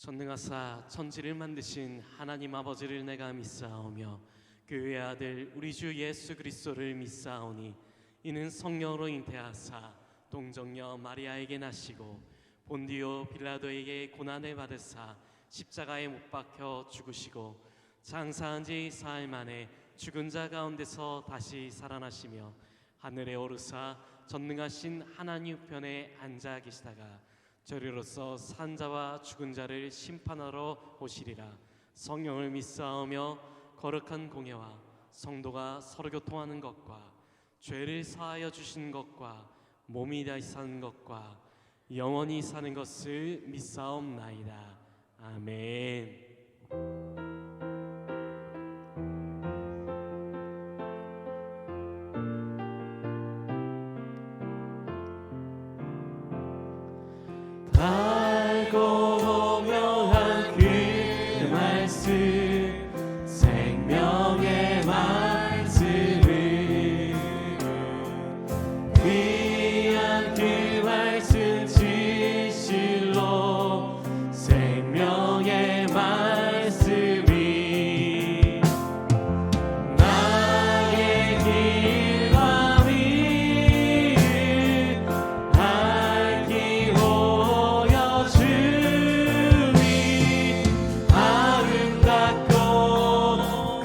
전능하사 천지를 만드신 하나님 아버지를 내가 믿사오며 그 외의 아들 우리 주 예수 그리스도를 믿사오니 이는 성령으로 잉태하사 동정녀 마리아에게 나시고 본디오 빌라도에게 고난을 받으사 십자가에 못 박혀 죽으시고 장사한 지 사흘 만에 죽은 자 가운데서 다시 살아나시며 하늘에 오르사 전능하신 하나님 우편에 앉아 계시다가 저리로서 산 자와 죽은 자를 심판하러 오시리라. 성령을 믿사오며 거룩한 공예와 성도가 서로 교통하는 것과 죄를 사하여 주신 것과 몸이 다시 사는 것과 영원히 사는 것을 믿사옵나이다. 아멘. 알고 보명한 그 말씀 생명의 말씀을 귀한 그 말씀 진실로 생명의 말씀이 나의 길과 길 알기 아름답고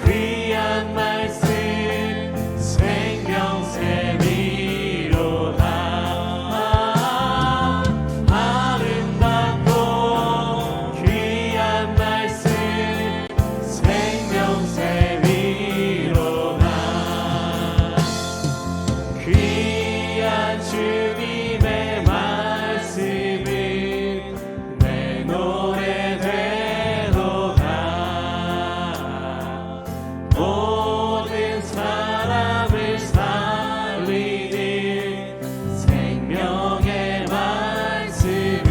귀한 말씀 생명샘이로다. 아름답고 귀한 말씀 생명샘이로다. 귀한 주님의 말씀은 내 노래대로다. 모든 사람을 살리는 생명의 말씀을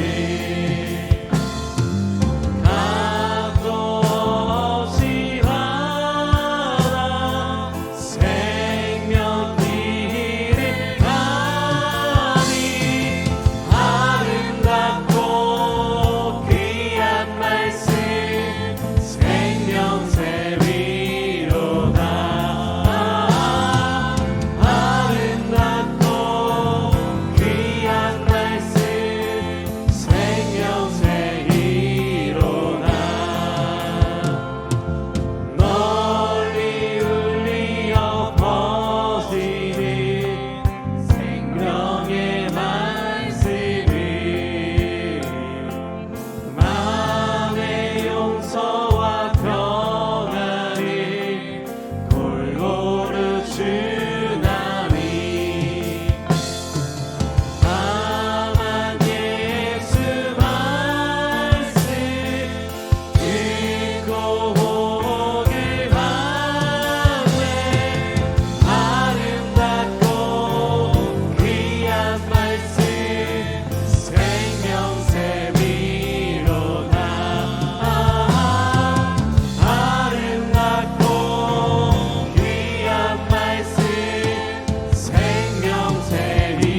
값도 없이 받아 생명 길을 가니 아름답고 귀한 말씀 생명샘이로다. 아름답고 귀한 말씀 생명샘이로다. 널리 울리어 퍼지는 생명의 말씀을 마음의 용서와 평안을 골고루 주나니 다만 예수 말씀 듣고 보길 바래. 아름답고 귀한 말씀 생명샘이로다. 아름답고 귀한 말씀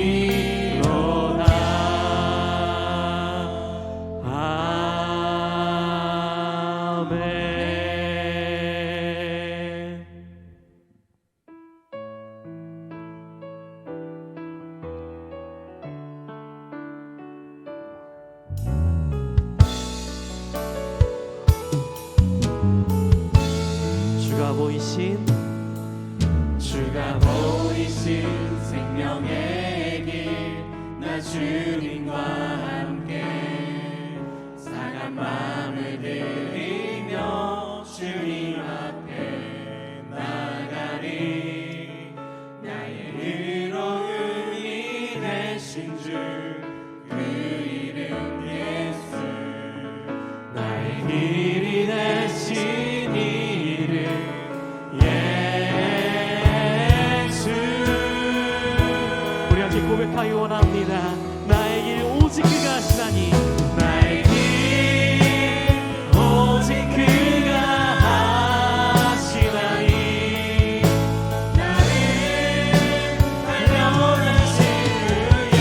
생명샘이로다. 아멘. 주가 보이신 생명의 길 나 주님과 함께 사간 마음을 드리며 주님 앞에 나가리. 나의 의로움이 되신 주 그 이름 예수 나의 길이 되신 이름 예수. 우리 함께 고백하기 원합니다. 나의 길 오직 그가 하시나니 나의 길 오직 그가 하시나니 나를 달려가신 그의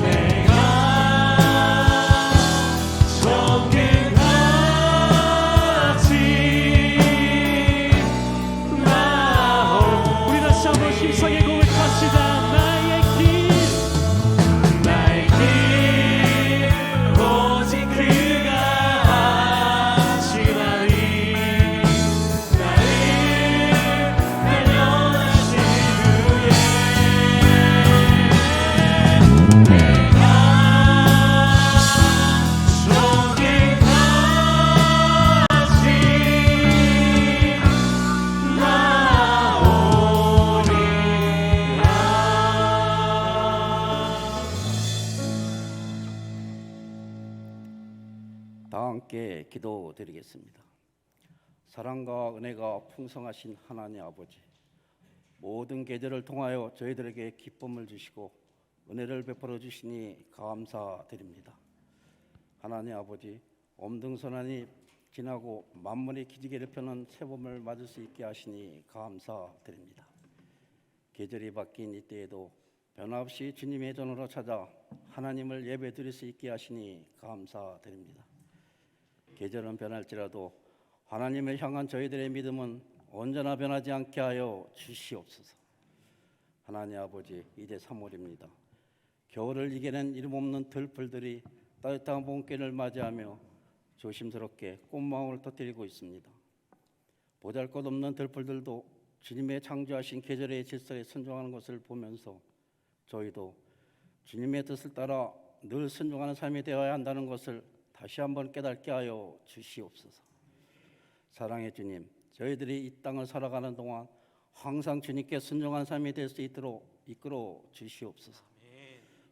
내가 기도드리겠습니다. 사랑과 은혜가 풍성하신 하나님 아버지, 모든 계절을 통하여 저희들에게 기쁨을 주시고 은혜를 베풀어 주시니 감사드립니다. 하나님 아버지, 엄등선한이 지나고 만물의 기지개를 펴는 새봄을 맞을 수 있게 하시니 감사드립니다. 계절이 바뀐 이때에도 변함없이 주님의 전으로 찾아 하나님을 예배드릴 수 있게 하시니 감사드립니다. 계절은 변할지라도 하나님을 향한 저희들의 믿음은 언제나 변하지 않게 하여 주시옵소서. 하나님 아버지, 이제 3월입니다. 겨울을 이겨낸 이름 없는 들풀들이 따뜻한 봄길을 맞이하며 조심스럽게 꽃마음을 터뜨리고 있습니다. 보잘것없는 들풀들도 주님의 창조하신 계절의 질서에 순종하는 것을 보면서 저희도 주님의 뜻을 따라 늘 순종하는 삶이 되어야 한다는 것을 다시 한번 깨닫게 하여 주시옵소서. 사랑의 주님, 저희들이 이 땅을 살아가는 동안 항상 주님께 순종한 삶이 될 수 있도록 이끌어 주시옵소서.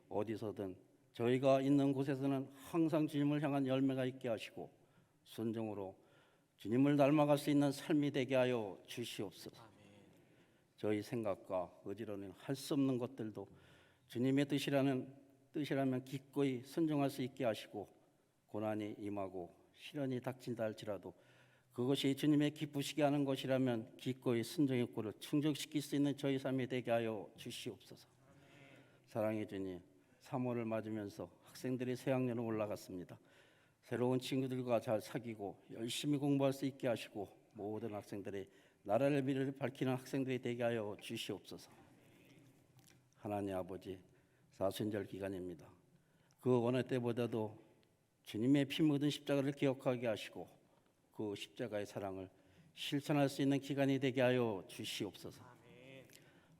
어디서든 저희가 있는 곳에서는 항상 주님을 향한 열매가 있게 하시고 순종으로 주님을 닮아갈 수 있는 삶이 되게 하여 주시옵소서. 저희 생각과 의지로는 할 수 없는 것들도 주님의 뜻이라면 기꺼이 순종할 수 있게 하시고, 고난이 임하고 시련이 닥친다 할지라도 그것이 주님의 기쁘시게 하는 것이라면 기꺼이 순종의 꼴을 충족시킬 수 있는 저희 삶이 되게 하여 주시옵소서. 사랑의 주님, 3월을 맞으면서 학생들이 새학년으로 올라갔습니다. 새로운 친구들과 잘 사귀고 열심히 공부할 수 있게 하시고 모든 학생들이 나라의 미래를 밝히는 학생들이 되게 하여 주시옵소서. 하나님 아버지, 사순절 기간입니다. 그 어느 때보다도 주님의 피 묻은 십자가를 기억하게 하시고 그 십자가의 사랑을 실천할 수 있는 기간이 되게 하여 주시옵소서.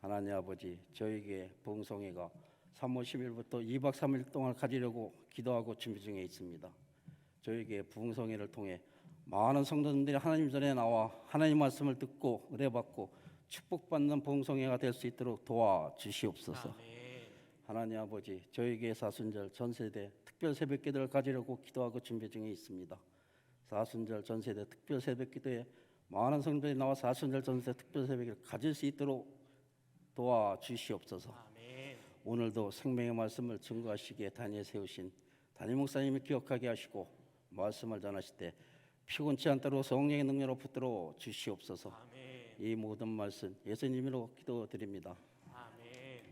하나님 아버지, 저에게 부흥성회가 3월 10일부터 2박 3일 동안 가지려고 기도하고 준비 중에 있습니다. 저에게 부흥성회를 통해 많은 성도님들이 하나님 전에 나와 하나님 말씀을 듣고 은혜받고 축복받는 부흥성회가 될 수 있도록 도와주시옵소서. 하나님 아버지, 저에게 사순절 전세대 특별 새벽기도를 가지려고 기도하고 준비 중에 있습니다. 사순절 전세대 특별 새벽기도에 많은 성도들이 나와 사순절 전세대 특별 새벽기도를 가질 수 있도록 도와주시옵소서. 오늘도 생명의 말씀을 증거하시기에 단위에 세우신 담임 목사님을 기억하게 하시고 말씀을 전하실 때 피곤치 않도록 성령의 능력으로 붙들어 주시옵소서. 이 모든 말씀 예수님으로 기도드립니다. 아멘.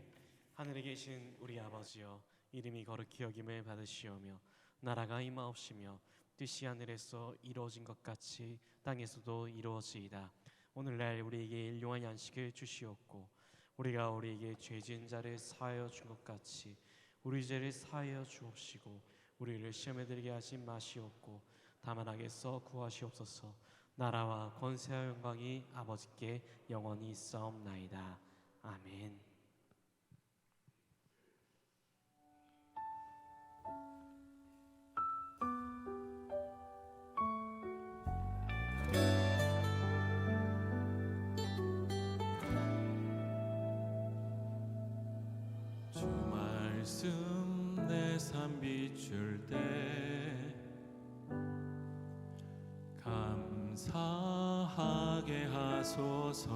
하늘에 계신 우리 아버지여, 이름이 거룩히 여김을 받으시오며 나라가 임하옵시며 뜻이 하늘에서 이루어진 것 같이 땅에서도 이루어지이다. 오늘날 우리에게 일용할 양식을 주시옵고 우리가 우리에게 죄 지은 자를 사하여 준 것 같이 우리 죄를 사하여 주옵시고 우리를 시험에 들게 하지 마시옵고 다만 악에서 구하시옵소서. 나라와 권세와 영광이 아버지께 영원히 있사옵나이다. 아멘. 주 말씀 내 삶 비출 때 감사하게 하소서.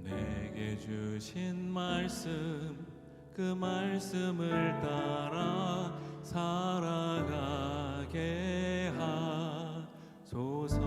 내게 주신 말씀 그 말씀을 따라 살아가게 하소서.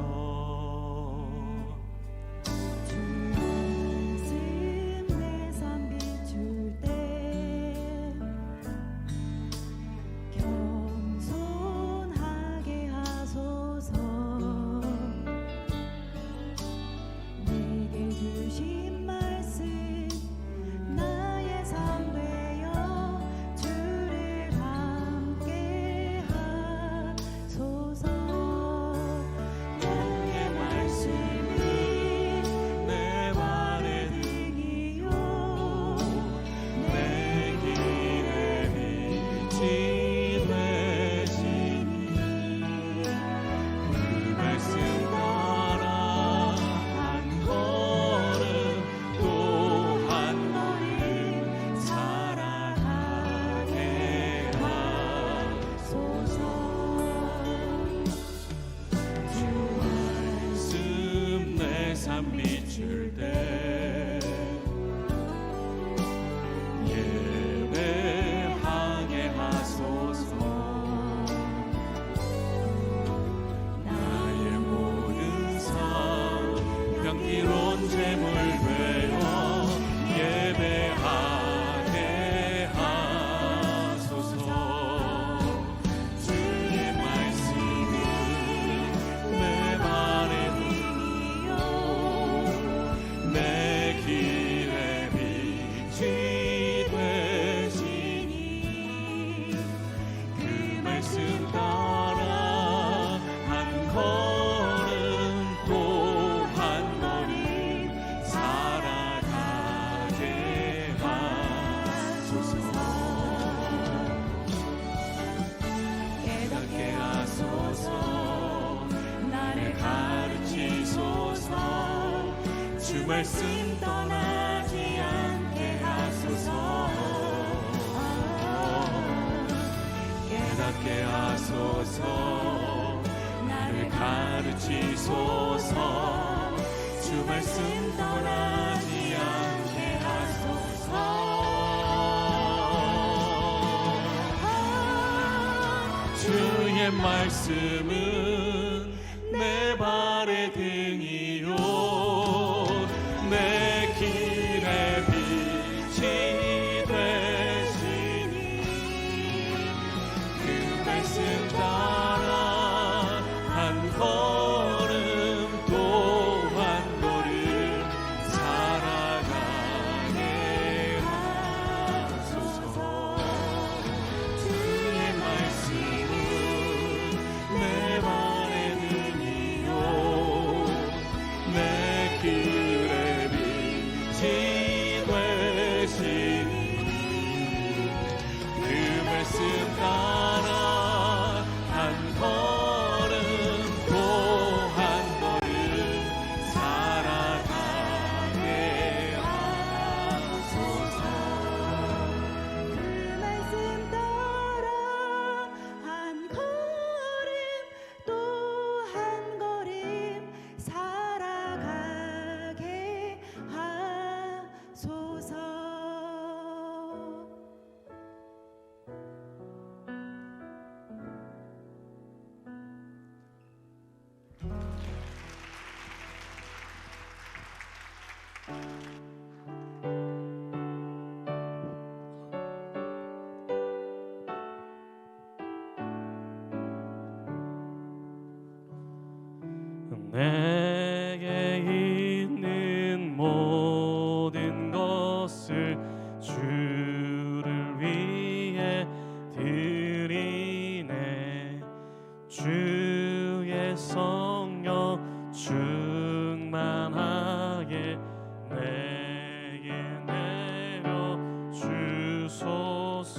주를 함께 하소서. 참 비출 때 예배하게 하소서. 나의 모든 삶 향기로운 제물 되어 예배하게 하소서. 주의 말씀은 내 발의 등이요 내 길의 빛이 되시니 그 말씀 따라 한 걸음 또 한 걸음 살아가게 하소서. 깨닫게 하소서. 나를 가르치소서. 주 말씀 떠나지 않게 하소서. 깨닫게 하소서. 나를 가르치소서. 주 말씀 떠나지 않게 하소서. 주의 말씀은 내 발의 등이요 내 길의 빛이 되시니 그 말씀 따라 한 걸음 또 한 걸음 살아가게 하소서. 주의 말씀은 내 발의 등이요 내 길의 빛이 되시니 그 말씀 따라 한 걸음 또 한 걸음 살아가게 하소서. 그 말씀 따라 한 걸음 또 한 걸음 살아가게 하소서. 내게 있는 모든 것을 주를 위해 드리네. 주의 성령 충만하게 내게 내려 주소서.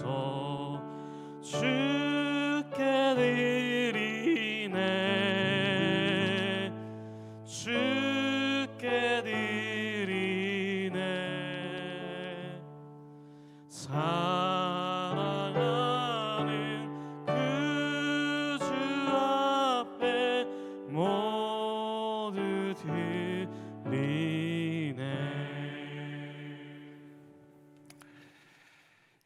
주께 드리네. 주께 드리네. 사랑하는 그 주 앞에 모두 드리네.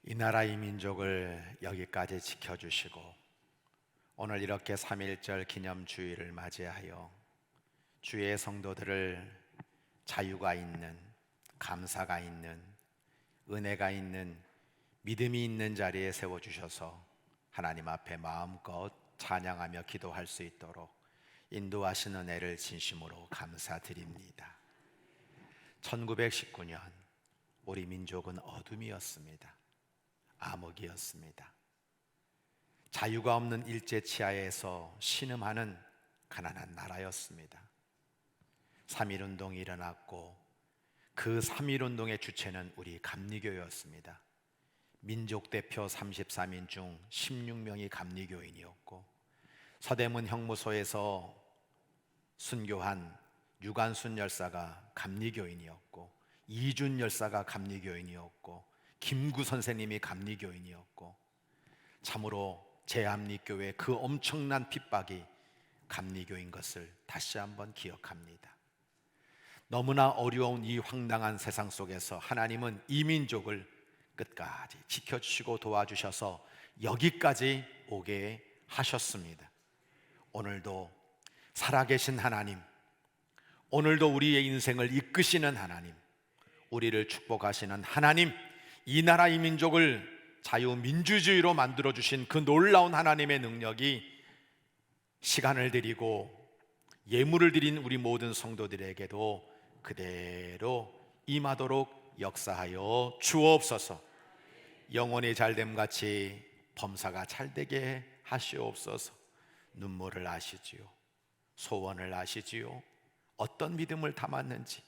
이 나라 이 민족을 여기까지 지켜주시고 오늘 이렇게 3.1절 기념주일을 맞이하여 주의 성도들을 자유가 있는, 감사가 있는, 은혜가 있는, 믿음이 있는 자리에 세워주셔서 하나님 앞에 마음껏 찬양하며 기도할 수 있도록 인도하시는 은혜를 진심으로 감사드립니다. 1919년 우리 민족은 어둠이었습니다. 암흑이었습니다. 자유가 없는 일제치하에서 신음하는 가난한 나라였습니다. 3.1운동이 일어났고 그 3.1운동의 주체는 우리 감리교였습니다. 민족대표 33인 중 16명이 감리교인이었고 서대문 형무소에서 순교한 유관순 열사가 감리교인이었고 이준 열사가 감리교인이었고 김구 선생님이 감리교인이었고 참으로 제합리교회 그 엄청난 핍박이 감리교인 것을 다시 한번 기억합니다. 너무나 어려운 이 황당한 세상 속에서 하나님은 이 민족을 끝까지 지켜주시고 도와주셔서 여기까지 오게 하셨습니다. 오늘도 살아계신 하나님, 오늘도 우리의 인생을 이끄시는 하나님, 우리를 축복하시는 하나님, 이 나라 이 민족을 자유민주주의로 만들어주신 그 놀라운 하나님의 능력이 시간을 드리고 예물을 드린 우리 모든 성도들에게도 그대로 임하도록 역사하여 주옵소서. 영혼이 잘됨같이 범사가 잘되게 하시옵소서. 눈물을 아시지요, 소원을 아시지요, 어떤 믿음을 담았는지,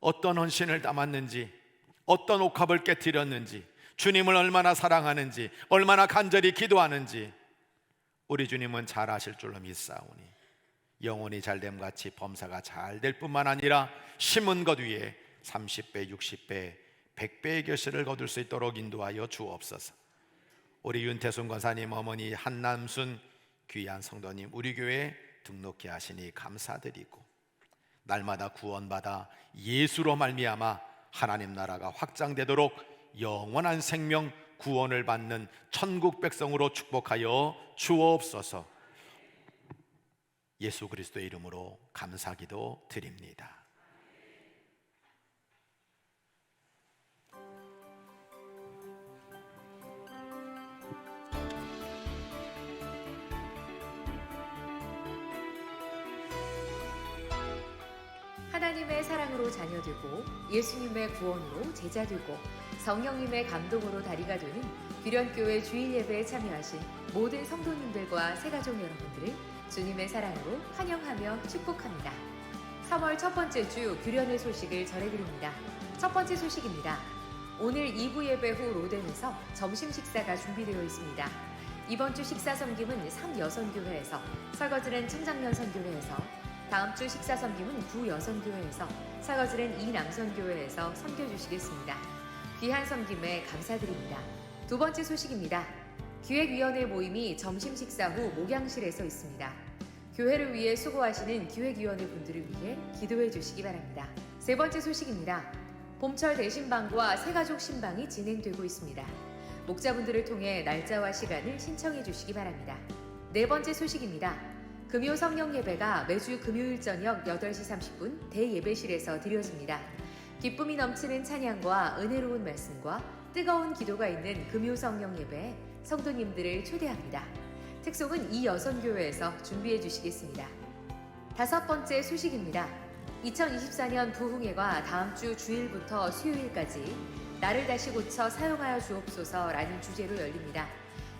어떤 헌신을 담았는지, 어떤 옥합을 깨뜨렸는지, 주님을 얼마나 사랑하는지, 얼마나 간절히 기도하는지 우리 주님은 잘 아실 줄로 믿사오니 영혼이 잘됨같이 범사가 잘 될 뿐만 아니라 심은 것 위에 30배, 60배, 100배의 결실을 거둘 수 있도록 인도하여 주옵소서. 우리 윤태순 권사님 어머니 한남순 귀한 성도님 우리 교회에 등록케 하시니 감사드리고, 날마다 구원받아 예수로 말미암아 하나님 나라가 확장되도록 영원한 생명 구원을 받는 천국 백성으로 축복하여 주옵소서. 예수 그리스도의 이름으로 감사기도 드립니다. 하나님의 사랑으로 자녀되고 예수님의 구원으로 제자되고 성령님의 감동으로 다리가 되는 규련교회 주일 예배에 참여하신 모든 성도님들과 새가족 여러분들을 주님의 사랑으로 환영하며 축복합니다. 3월 첫 번째 주 규련의 소식을 전해드립니다. 첫 번째 소식입니다. 오늘 2부 예배 후 로덴에서 점심 식사가 준비되어 있습니다. 이번 주 식사 섬김은 3여선교회에서, 설거지는 청장면선교회에서, 다음 주 식사 섬김은 9여선교회에서, 설거지는 2남선교회에서 섬겨주시겠습니다. 귀한 섬김에 감사드립니다. 두 번째 소식입니다. 기획위원회 모임이 점심 식사 후 목양실에서 있습니다. 교회를 위해 수고하시는 기획위원회 분들을 위해 기도해 주시기 바랍니다. 세 번째 소식입니다. 봄철 대신방과 새가족 신방이 진행되고 있습니다. 목자분들을 통해 날짜와 시간을 신청해 주시기 바랍니다. 네 번째 소식입니다. 금요 성령 예배가 매주 금요일 저녁 8시 30분 대예배실에서 드려집니다. 기쁨이 넘치는 찬양과 은혜로운 말씀과 뜨거운 기도가 있는 금요 성령 예배에 성도님들을 초대합니다. 특송은 이 여선교회에서 준비해 주시겠습니다. 다섯 번째 소식입니다. 2024년 부흥회가 다음 주 주일부터 수요일까지 나를 다시 고쳐 사용하여 주옵소서라는 주제로 열립니다.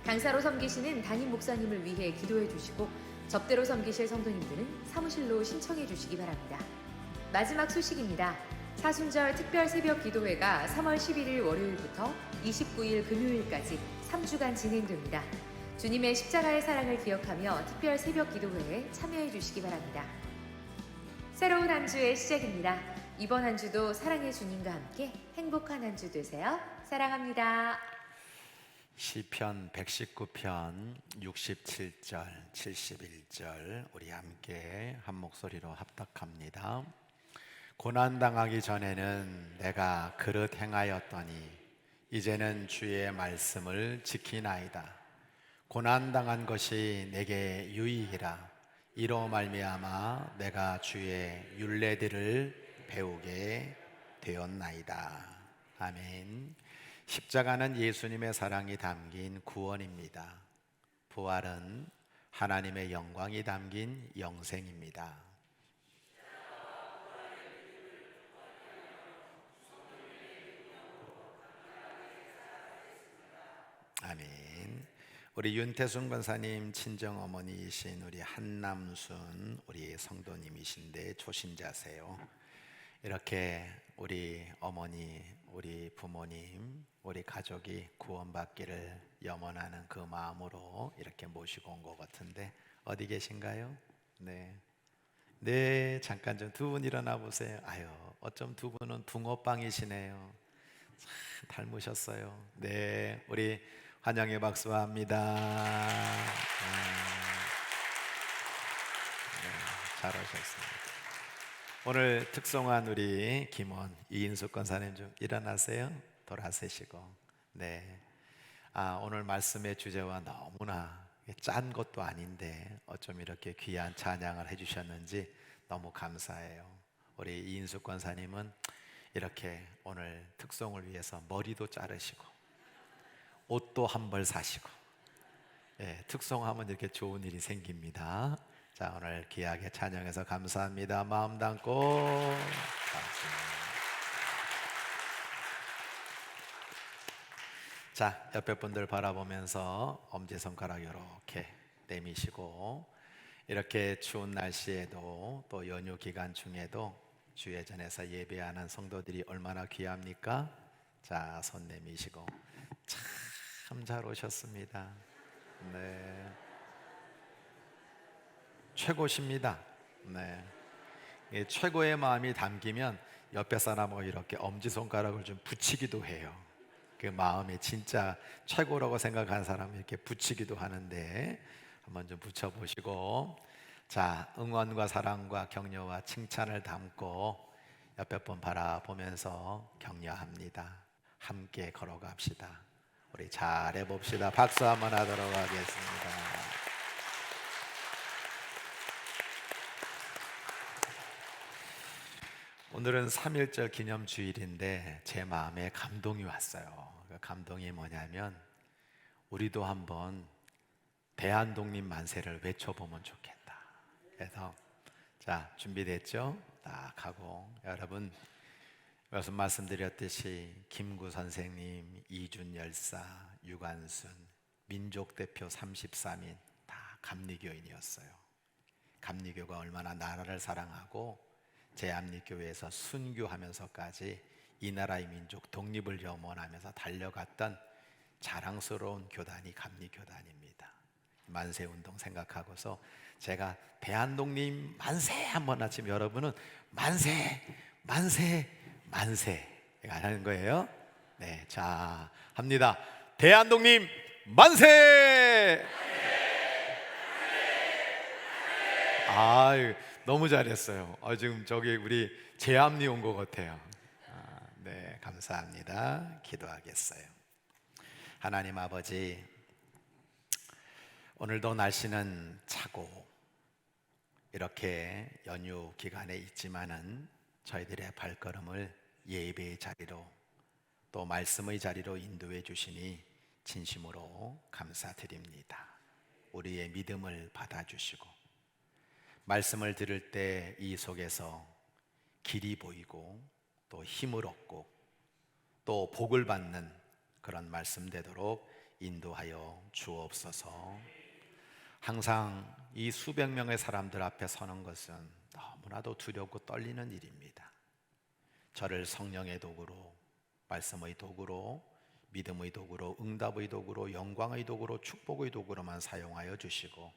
강사로 섬기시는 담임 목사님을 위해 기도해 주시고 접대로 섬기실 성도님들은 사무실로 신청해 주시기 바랍니다. 마지막 소식입니다. 사순절 특별 새벽 기도회가 3월 11일 월요일부터 29일 금요일까지 3주간 진행됩니다. 주님의 십자가의 사랑을 기억하며 특별 새벽 기도회에 참여해 주시기 바랍니다. 새로운 한 주의 시작입니다. 이번 한 주도 사랑의 주님과 함께 행복한 한 주 되세요. 사랑합니다. 시편 119편 67절 71절 우리 함께 한 목소리로 합독합니다. 고난당하기 전에는 내가 그릇 행하였더니 이제는 주의 말씀을 지키나이다. 고난당한 것이 내게 유익이라. 이로 말미암아 내가 주의 율례들을 배우게 되었나이다. 아멘. 십자가는 예수님의 사랑이 담긴 구원입니다. 부활은 하나님의 영광이 담긴 영생입니다. 아멘. 우리 윤태순 권사님 친정어머니이신 우리 한남순 우리 성도님이신데 초신자세요. 이렇게 우리 어머니, 우리 부모님, 우리 가족이 구원받기를 염원하는 그 마음으로 이렇게 모시고 온 것 같은데 어디 계신가요? 네, 잠깐 좀 두 분 일어나 보세요. 아유, 어쩜 두 분은 붕어빵이시네요. 참 닮으셨어요. 네, 우리 환영의 박수 합니다. 네, 잘 오셨습니다. 오늘 특송한 우리 김원 이인숙 권사님 좀 일어나세요. 돌아서시고. 네. 오늘 말씀의 주제와 너무나 짠 것도 아닌데 어쩜 이렇게 귀한 찬양을 해주셨는지 너무 감사해요. 우리 이인숙 권사님은 이렇게 오늘 특송을 위해서 머리도 자르시고 옷도 한 벌 사시고, 특송하면 이렇게 좋은 일이 생깁니다. 자, 오늘 귀하게 찬양해서 감사합니다. 마음 담고 감사합니다. 자, 옆에 분들 바라보면서 엄지손가락 이렇게 내미시고, 이렇게 추운 날씨에도 또 연휴 기간 중에도 주예전에서 예배하는 성도들이 얼마나 귀합니까? 자, 손 내미시고. 참 잘 오셨습니다. 네, 최고십니다. 네, 이 최고의 마음이 담기면 옆에 사람하고 이렇게 엄지손가락을 좀 붙이기도 해요. 그 마음이 진짜 최고라고 생각하는 사람은 이렇게 붙이기도 하는데 한번 좀 붙여보시고, 자, 응원과 사랑과 격려와 칭찬을 담고 옆에 분 바라보면서 격려합니다. 함께 걸어갑시다. 우리 잘해봅시다. 박수 한번 하도록 하겠습니다. 오늘은 3.1절 기념주일인데 제 마음에 감동이 왔어요. 그 감동이 뭐냐면 우리도 한번 대한독립 만세를 외쳐보면 좋겠다. 그래서 자, 준비됐죠? 딱 하고, 여러분 무슨 말씀드렸듯이 김구 선생님, 이준 열사, 유관순, 민족대표 33인 다 감리교인이었어요. 감리교가 얼마나 나라를 사랑하고 제암리교회에서 순교하면서까지 이 나라의 민족 독립을 염원하면서 달려갔던 자랑스러운 교단이 감리교단입니다. 만세운동 생각하고서 제가 대한독립 만세 한번 하시면 여러분은 만세 만세 만세 안 하는 거예요. 네, 자, 합니다. 대한독립 만세! 아유, 너무 잘했어요. 지금 저기 우리 제암리 온 것 같아요. 네, 감사합니다. 기도하겠어요. 하나님 아버지, 오늘도 날씨는 차고 이렇게 연휴 기간에 있지만은 저희들의 발걸음을 예배의 자리로 또 말씀의 자리로 인도해 주시니 진심으로 감사드립니다. 우리의 믿음을 받아주시고 말씀을 들을 때 이 속에서 길이 보이고 또 힘을 얻고 또 복을 받는 그런 말씀 되도록 인도하여 주옵소서. 항상 이 수백 명의 사람들 앞에 서는 것은 너무나도 두렵고 떨리는 일입니다. 저를 성령의 도구로, 말씀의 도구로, 믿음의 도구로, 응답의 도구로, 영광의 도구로, 축복의 도구로만 사용하여 주시고,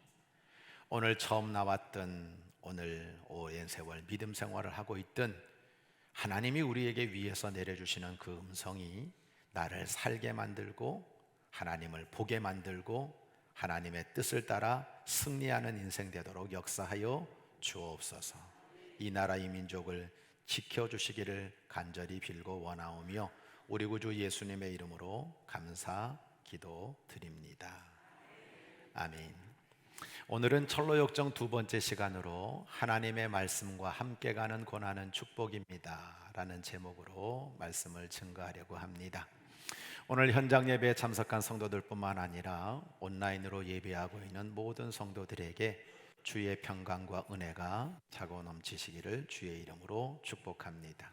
오늘 처음 나왔던 오늘 오랜 세월 믿음 생활을 하고 있던 하나님이 우리에게 위에서 내려주시는 그 음성이 나를 살게 만들고 하나님을 보게 만들고 하나님의 뜻을 따라 승리하는 인생 되도록 역사하여 주옵소서. 이 나라의 민족을 지켜주시기를 간절히 빌고 원하오며 우리 구주 예수님의 이름으로 감사 기도드립니다. 아멘. 오늘은 철로역정 두 번째 시간으로 하나님의 말씀과 함께 가는 고난은 축복입니다 라는 제목으로 말씀을 증거하려고 합니다. 오늘 현장 예배에 참석한 성도들뿐만 아니라 온라인으로 예배하고 있는 모든 성도들에게 주의 평강과 은혜가 차고 넘치시기를 주의 이름으로 축복합니다.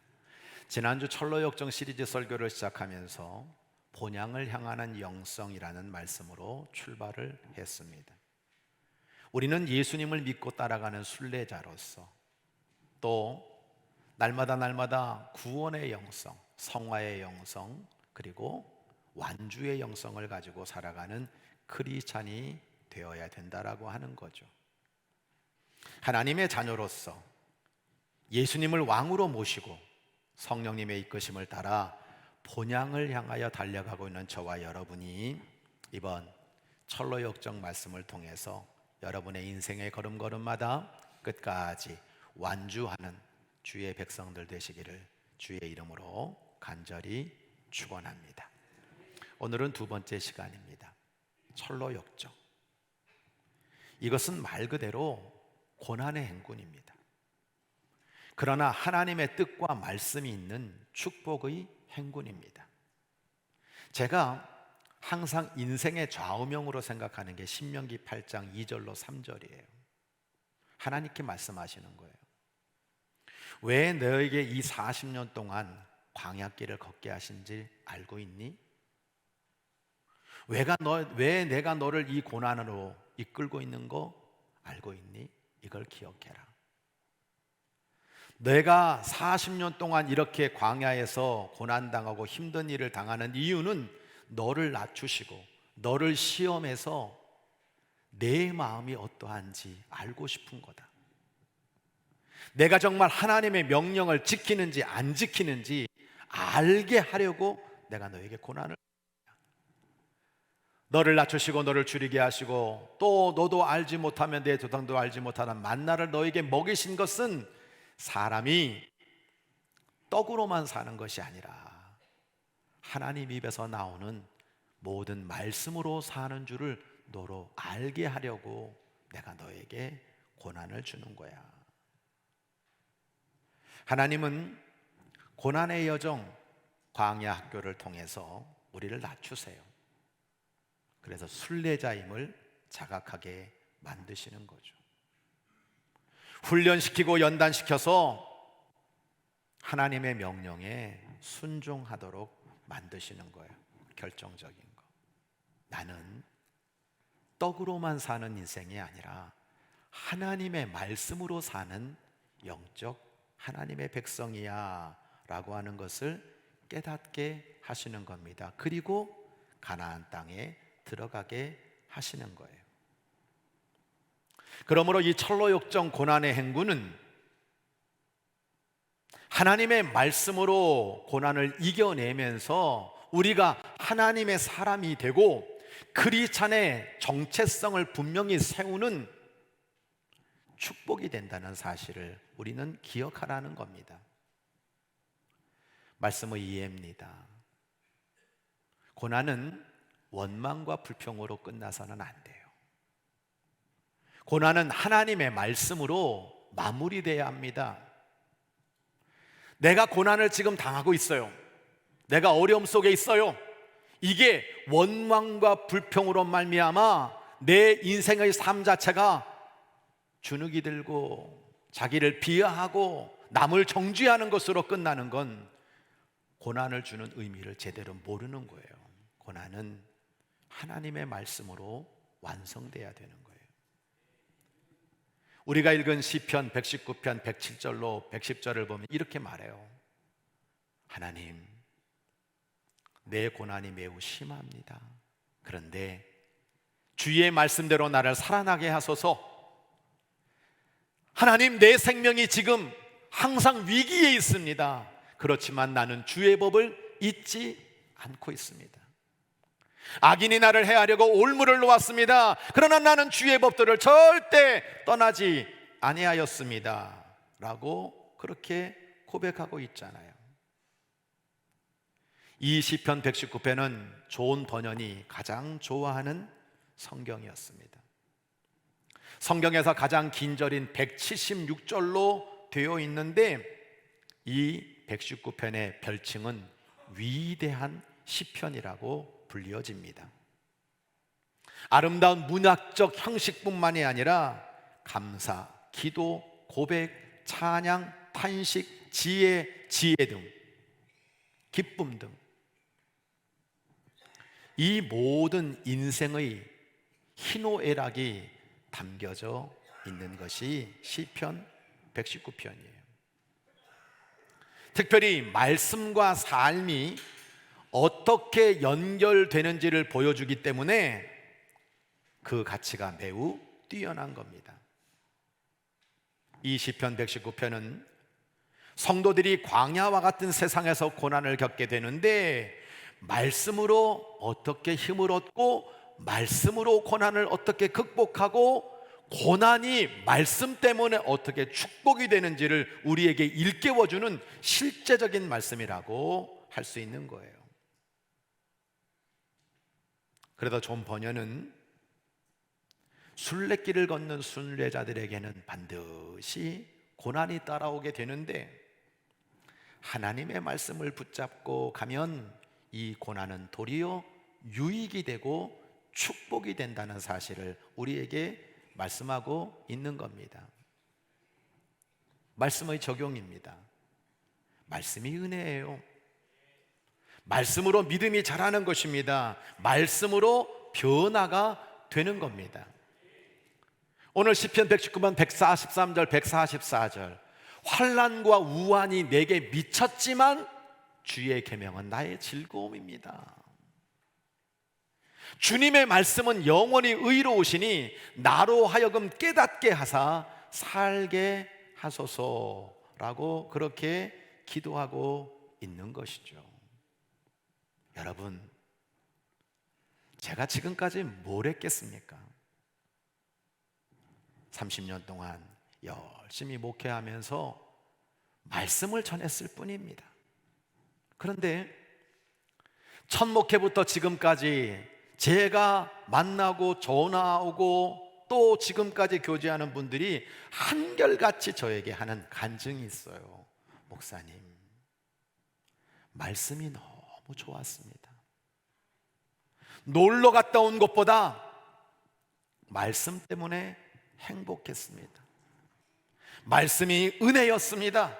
지난주 철로역정 시리즈 설교를 시작하면서 본향을 향하는 영성이라는 말씀으로 출발을 했습니다. 우리는 예수님을 믿고 따라가는 순례자로서 또 날마다 구원의 영성, 성화의 영성, 그리고 완주의 영성을 가지고 살아가는 크리스찬이 되어야 된다라고 하는 거죠. 하나님의 자녀로서 예수님을 왕으로 모시고 성령님의 이끄심을 따라 본향을 향하여 달려가고 있는 저와 여러분이 이번 철로역정 말씀을 통해서 여러분의 인생의 걸음걸음마다 끝까지 완주하는 주의 백성들 되시기를 주의 이름으로 간절히 축원합니다. 오늘은 두 번째 시간입니다. 철로 역정. 이것은 말 그대로 고난의 행군입니다. 그러나 하나님의 뜻과 말씀이 있는 축복의 행군입니다. 제가 항상 인생의 좌우명으로 생각하는 게 신명기 8장 2절로 3절이에요. 하나님께 말씀하시는 거예요. 왜 너에게 이 40년 동안 광야길을 걷게 하신지 알고 있니? 왜 내가 너를 이 고난으로 이끌고 있는 거 알고 있니? 이걸 기억해라. 내가 40년 동안 이렇게 광야에서 고난당하고 힘든 일을 당하는 이유는 너를 낮추시고 너를 시험해서 내 마음이 어떠한지 알고 싶은 거다. 내가 정말 하나님의 명령을 지키는지 안 지키는지 알게 하려고 내가 너에게 고난을, 너를 낮추시고 너를 줄이게 하시고 또 너도 알지 못하면 내 조상도 알지 못하는 만나를 너에게 먹이신 것은 사람이 떡으로만 사는 것이 아니라 하나님 입에서 나오는 모든 말씀으로 사는 줄을 너로 알게 하려고 내가 너에게 고난을 주는 거야. 하나님은 고난의 여정, 광야 학교를 통해서 우리를 낮추세요. 그래서 순례자임을 자각하게 만드시는 거죠. 훈련시키고 연단시켜서 하나님의 명령에 순종하도록 만드시는 거예요. 결정적인 거. 나는 떡으로만 사는 인생이 아니라 하나님의 말씀으로 사는 영적 하나님의 백성이야 라고 하는 것을 깨닫게 하시는 겁니다. 그리고 가나안 땅에 들어가게 하시는 거예요. 그러므로 이 철로 역정 고난의 행군은 하나님의 말씀으로 고난을 이겨내면서 우리가 하나님의 사람이 되고 크리스찬의 정체성을 분명히 세우는 축복이 된다는 사실을 우리는 기억하라는 겁니다. 말씀의 이해입니다. 고난은 원망과 불평으로 끝나서는 안 돼요. 고난은 하나님의 말씀으로 마무리돼야 합니다. 내가 고난을 지금 당하고 있어요. 내가 어려움 속에 있어요. 이게 원망과 불평으로 말미암아 내 인생의 삶 자체가 주눅이 들고 자기를 비하하고 남을 정죄하는 것으로 끝나는 건 고난을 주는 의미를 제대로 모르는 거예요. 고난은 하나님의 말씀으로 완성돼야 되는 거예요. 우리가 읽은 시편 119편 107절로 110절을 보면 이렇게 말해요. 하나님, 내 고난이 매우 심합니다. 그런데 주의 말씀대로 나를 살아나게 하소서. 하나님, 내 생명이 지금 항상 위기에 있습니다. 그렇지만 나는 주의 법을 잊지 않고 있습니다. 악인이 나를 해하려고 올무를 놓았습니다. 그러나 나는 주의 법들을 절대 떠나지 아니하였습니다 라고 그렇게 고백하고 있잖아요. 이 시편 119편은 존 버년이 가장 좋아하는 성경이었습니다. 성경에서 가장 긴 절인 176절로 되어 있는데 이 119편의 별칭은 위대한 시편이라고 불리어집니다. 아름다운 문학적 형식뿐만이 아니라 감사, 기도, 고백, 찬양, 탄식, 지혜 등 기쁨 등 이 모든 인생의 희노애락이 담겨져 있는 것이 시편 119편이에요. 특별히 말씀과 삶이 어떻게 연결되는지를 보여주기 때문에 그 가치가 매우 뛰어난 겁니다. 이 시편 119편은 성도들이 광야와 같은 세상에서 고난을 겪게 되는데 말씀으로 어떻게 힘을 얻고 말씀으로 고난을 어떻게 극복하고 고난이 말씀 때문에 어떻게 축복이 되는지를 우리에게 일깨워주는 실제적인 말씀이라고 할 수 있는 거예요. 그래도 존 버녀는 순례길을 걷는 순례자들에게는 반드시 고난이 따라오게 되는데 하나님의 말씀을 붙잡고 가면 이 고난은 도리어 유익이 되고 축복이 된다는 사실을 우리에게 말씀하고 있는 겁니다. 말씀의 적용입니다. 말씀이 은혜예요. 말씀으로 믿음이 자라는 것입니다. 말씀으로 변화가 되는 겁니다. 오늘 시편 119편 143절 144절 환난과 우환이 내게 미쳤지만 주의 계명은 나의 즐거움입니다. 주님의 말씀은 영원히 의로우시니 나로 하여금 깨닫게 하사 살게 하소서라고 그렇게 기도하고 있는 것이죠. 여러분, 제가 지금까지 뭘 했겠습니까? 30년 동안 열심히 목회하면서 말씀을 전했을 뿐입니다. 그런데 첫 목회부터 지금까지 제가 만나고 전화오고 또 지금까지 교제하는 분들이 한결같이 저에게 하는 간증이 있어요. 목사님, 말씀이 너무 좋았습니다. 놀러 갔다 온 것보다 말씀 때문에 행복했습니다. 말씀이 은혜였습니다.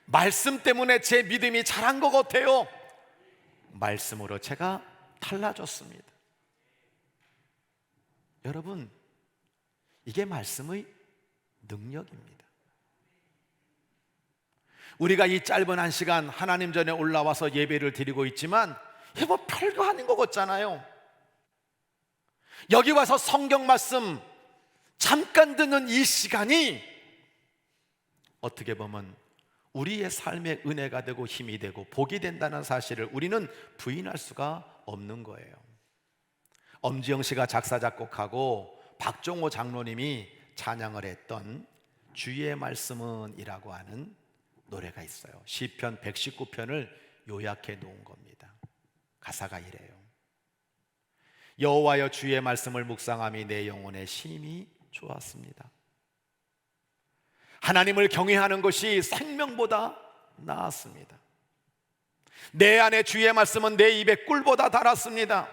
말씀 때문에 제 믿음이 자란 것 같아요. 말씀으로 제가 달라졌습니다. 여러분, 이게 말씀의 능력입니다. 우리가 이 짧은 한 시간 하나님 전에 올라와서 예배를 드리고 있지만 이게 뭐 별거 아닌 것 같잖아요. 여기 와서 성경 말씀 잠깐 듣는 이 시간이 어떻게 보면 우리의 삶의 은혜가 되고 힘이 되고 복이 된다는 사실을 우리는 부인할 수가 없는 거예요. 엄지영 씨가 작사 작곡하고 박종호 장로님이 찬양을 했던 주의 말씀은 이라고 하는 노래가 있어요. 시편 119편을 요약해 놓은 겁니다. 가사가 이래요. 여호와여 주의 말씀을 묵상함이 내 영혼의 심히 좋았습니다. 하나님을 경외하는 것이 생명보다 나았습니다. 내 안에 주의 말씀은 내 입에 꿀보다 달았습니다.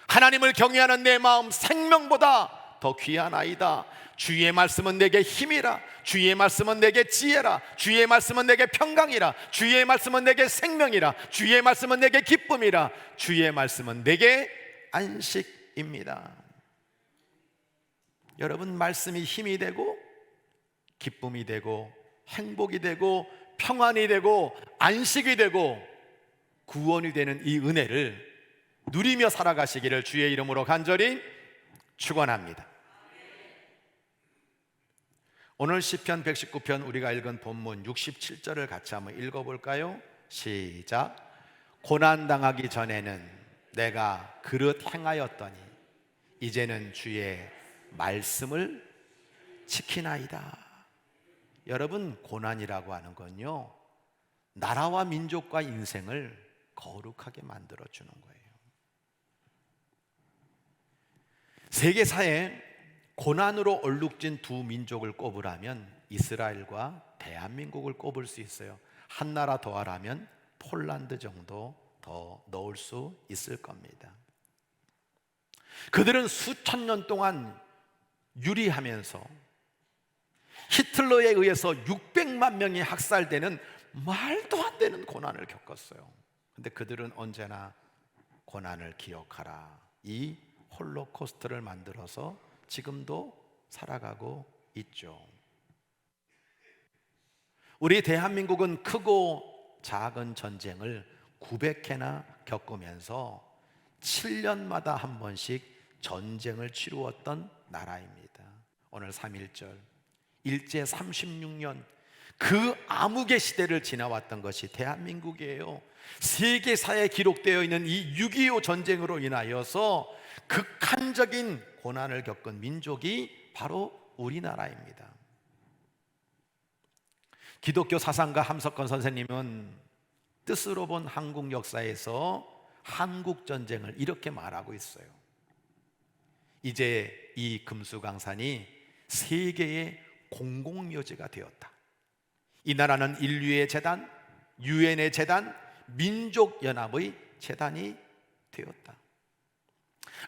하나님을 경외하는 내 마음 생명보다 더 귀하나이다. 주의 말씀은 내게 힘이라. 주의 말씀은 내게 지혜라. 주의 말씀은 내게 평강이라. 주의 말씀은 내게 생명이라. 주의 말씀은 내게 기쁨이라. 주의 말씀은 내게 안식입니다. 여러분, 말씀이 힘이 되고 기쁨이 되고 행복이 되고 평안이 되고 안식이 되고 구원이 되는 이 은혜를 누리며 살아가시기를 주의 이름으로 간절히 축원합니다. 오늘 시편 119편 우리가 읽은 본문 67절을 같이 한번 읽어볼까요? 시작. 고난당하기 전에는 내가 그릇 행하였더니 이제는 주의 말씀을 지키나이다. 여러분, 고난이라고 하는 건요, 나라와 민족과 인생을 거룩하게 만들어주는 거예요. 세계사에 고난으로 얼룩진 두 민족을 꼽으라면 이스라엘과 대한민국을 꼽을 수 있어요. 한 나라 더 하라면 폴란드 정도 더 넣을 수 있을 겁니다. 그들은 수천 년 동안 유리하면서 히틀러에 의해서 600만 명이 학살되는 말도 안 되는 고난을 겪었어요. 근데 그들은 언제나 고난을 기억하라, 이 홀로코스트를 만들어서 지금도 살아가고 있죠. 우리 대한민국은 크고 작은 전쟁을 900회나 겪으면서 7년마다 한 번씩 전쟁을 치루었던 나라입니다. 오늘 3.1절 일제 36년 그 암흑의 시대를 지나왔던 것이 대한민국이에요. 세계사에 기록되어 있는 이 6.25 전쟁으로 인하여서 극한적인 고난을 겪은 민족이 바로 우리나라입니다. 기독교 사상가 함석헌 선생님은 뜻으로 본 한국 역사에서 한국 전쟁을 이렇게 말하고 있어요. 이제 이 금수강산이 세계의 공공묘지가 되었다. 이 나라는 인류의 재단, 유엔의 재단, 민족연합의 재단이 되었다.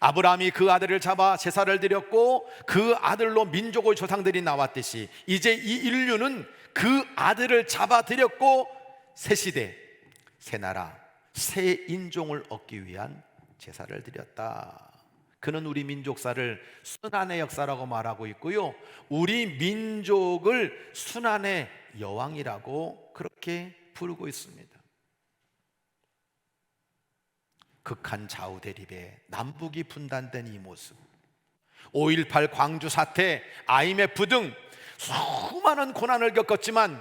아브라함이 그 아들을 잡아 제사를 드렸고 그 아들로 민족의 조상들이 나왔듯이 이제 이 인류는 그 아들을 잡아 드렸고 새 시대, 새 나라, 새 인종을 얻기 위한 제사를 드렸다. 그는 우리 민족사를 순환의 역사라고 말하고 있고요, 우리 민족을 순환의 여왕이라고 그렇게 부르고 있습니다. 극한 좌우 대립에 남북이 분단된 이 모습, 5.18 광주 사태, IMF 등 수많은 고난을 겪었지만